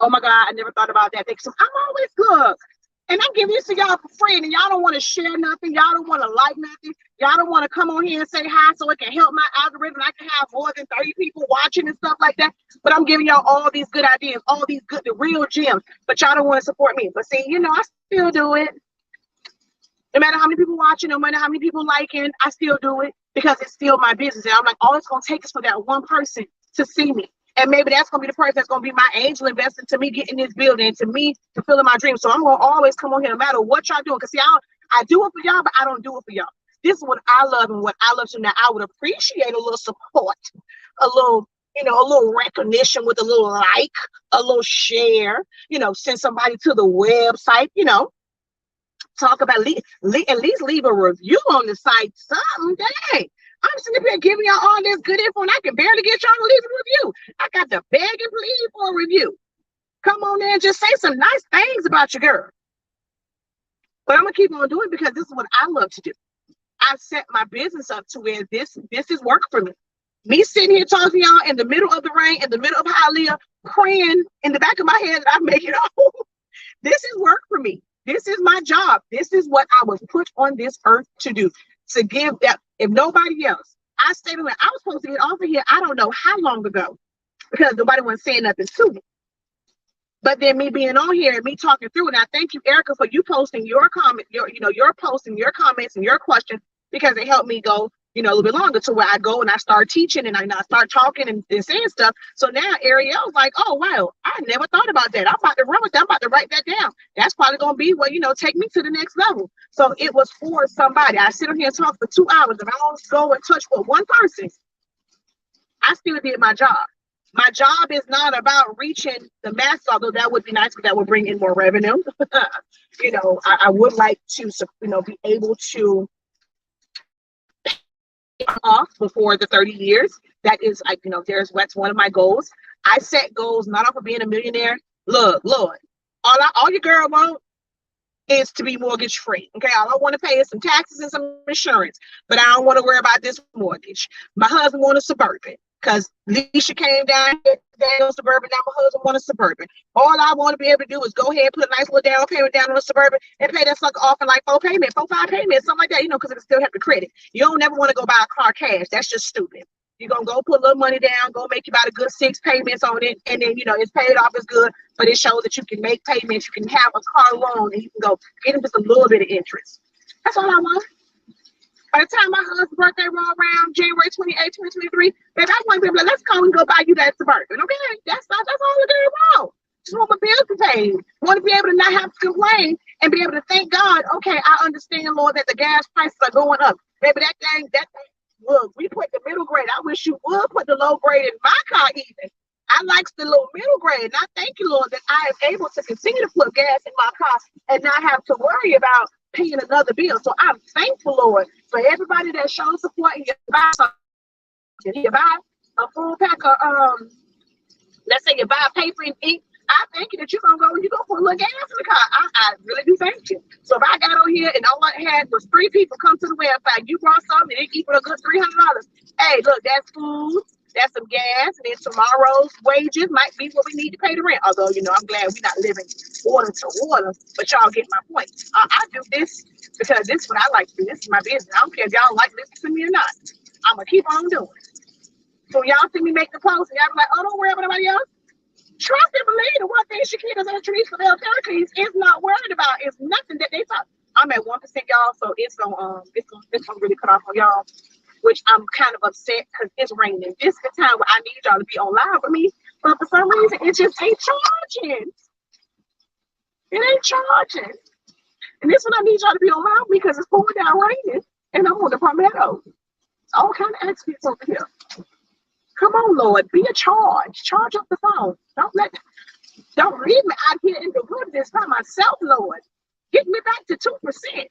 Oh my God, I never thought about that. So I'm always good. And I'm giving this to y'all for free, and y'all don't want to share nothing. Y'all don't want to like nothing. Y'all don't want to come on here and say hi so it can help my algorithm. I can have more than 30 people watching and stuff like that. But I'm giving y'all all these good ideas, all these good, the real gems. But y'all don't want to support me. But see, I still do it. No matter how many people watching, no matter how many people liking, I still do it because it's still my business. And I'm like, all it's going to take is for that one person to see me. And maybe that's going to be the person that's going to be my angel investor to me getting this building, to me fulfilling my dreams. So I'm going to always come on here no matter what y'all doing. Because see, I do it for y'all, but I don't do it for y'all. This is what I love and what I love to now. I would appreciate a little support, a little, a little recognition with a little like, a little share, send somebody to the website, talk about at least leave a review on the site. Something, dang. I'm sitting here giving y'all all this good info and I can barely get y'all to leave a review. I got to beg and plead for a review. Come on there and just say some nice things about your girl. But I'm going to keep on doing it because this is what I love to do. I set my business up to where this is work for me. Me sitting here talking to y'all in the middle of the rain, in the middle of Hialeah, praying in the back of my head that I make it home. This is work for me. This is my job. This is what I was put on this earth to do. To give that, if nobody else, I stayed away. I was supposed to get off of here, I don't know how long ago, because nobody was saying nothing to me. But then me being on here and me talking through it, and I thank you, Erica, for you posting your comment, your posting your comments and your questions, because it helped me go, a little bit longer to where I go and I start teaching and I start talking and saying stuff. So now Ariel's like, oh, wow, I never thought about that. I'm about to run with that. I'm about to write that down. That's probably going to be what, take me to the next level. So it was for somebody. I sit on here and talk for 2 hours. If I don't go and touch with one person, I still did my job. My job is not about reaching the masses, although that would be nice because that would bring in more revenue. I would like to, be able to off before the 30 years. That is, that's one of my goals. I set goals not off of being a millionaire. Look, Lord, all your girl want is to be mortgage free. Okay, all I want to pay is some taxes and some insurance, but I don't want to worry about this mortgage. My husband wants a Suburban because Leisha came down here, down Suburban. Now my husband wants a Suburban. All I want to be able to do is go ahead and put a nice little down payment down on a Suburban and pay that sucker off in like 4 5 payments, something like that, because it still have the credit. You don't never want to go buy a car cash. That's just stupid. You're going to go put a little money down, go make you about a good 6 payments on it, and then, it's paid off, it's good, but it shows that you can make payments, you can have a car loan, and you can go get them just a little bit of interest. That's all I want. By the time my husband's birthday roll around, January 28, 2023, baby, I want to be able to, let's go and go buy you that Suburban, okay? That's all the girl want. Just want my bills to pay. Want to be able to not have to complain and be able to thank God, okay, I understand, Lord, that the gas prices are going up. Baby, that thing, look, we put the middle grade. I wish you would put the low grade in my car even. I like the little middle grade. And I thank you, Lord, that I am able to continue to put gas in my car and not have to worry about paying another bill. So I'm thankful, Lord, for everybody that shows support and you buy something. You buy a full pack of, let's say you buy paper and ink. I thank you that you're going to put a little gas in the car. I really do thank you. So if I got on here and all I had was 3 people come to the website, you brought something and it equal a good $300. Hey, look, that's food, that's some gas, and then tomorrow's wages might be what we need to pay the rent. Although, I'm glad we're not living water to water, but y'all get my point. I do this because this is what I like to do. This is my business. I don't care if y'all like listening to me or not. I'm going to keep on doing it. So y'all see me make the post and y'all be like, oh, don't worry about anybody else. Trust and believe the one thing Shaquitas and Teresa Pericles is not worried about is nothing that they talk. I'm at 1%, y'all, so it's gonna really cut off on y'all, which I'm kind of upset because it's raining. This is the time where I need y'all to be on live with me, but for some reason it just ain't charging. It ain't charging, and this one I need y'all to be on live with me because it's pouring down raining, and I'm on the Palmetto. All kind of experts over here. Come on, Lord, be a charge. Charge up the phone. Don't leave me out here in the wilderness by myself, Lord. Get me back to 2%.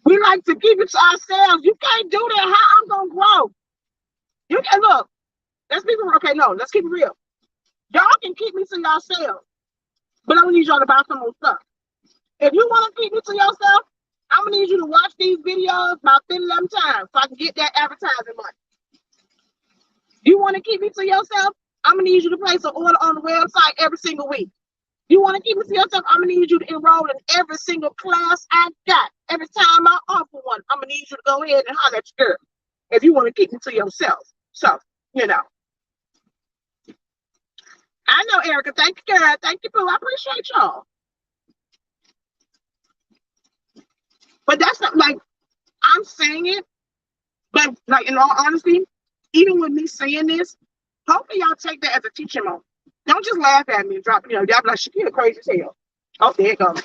We like to keep it to ourselves. You can't do that. How I'm gonna grow? You can look. Let's keep it real. Okay, no, let's keep it real. Y'all can keep me to yourselves, but I don't need y'all to buy some more stuff. If you want to keep me to yourself, I'm gonna need you to watch these videos about 10, 11 times so I can get that advertising money. You want to keep it to yourself? I'm gonna need you to place an order on the website every single week. You want to keep it to yourself? I'm gonna need you to enroll in every single class I got. Every time I offer one, I'm gonna need you to go ahead and holler at your girl if you want to keep it to yourself. So, you know. I know, Erica. Thank you, girl. Thank you, Boo. I appreciate y'all. But that's not like I'm saying it, but like in all honesty, even with me saying this, hopefully y'all take that as a teaching moment. Don't just laugh at me and drop, y'all be like, Shakira crazy as hell. Oh, there it goes.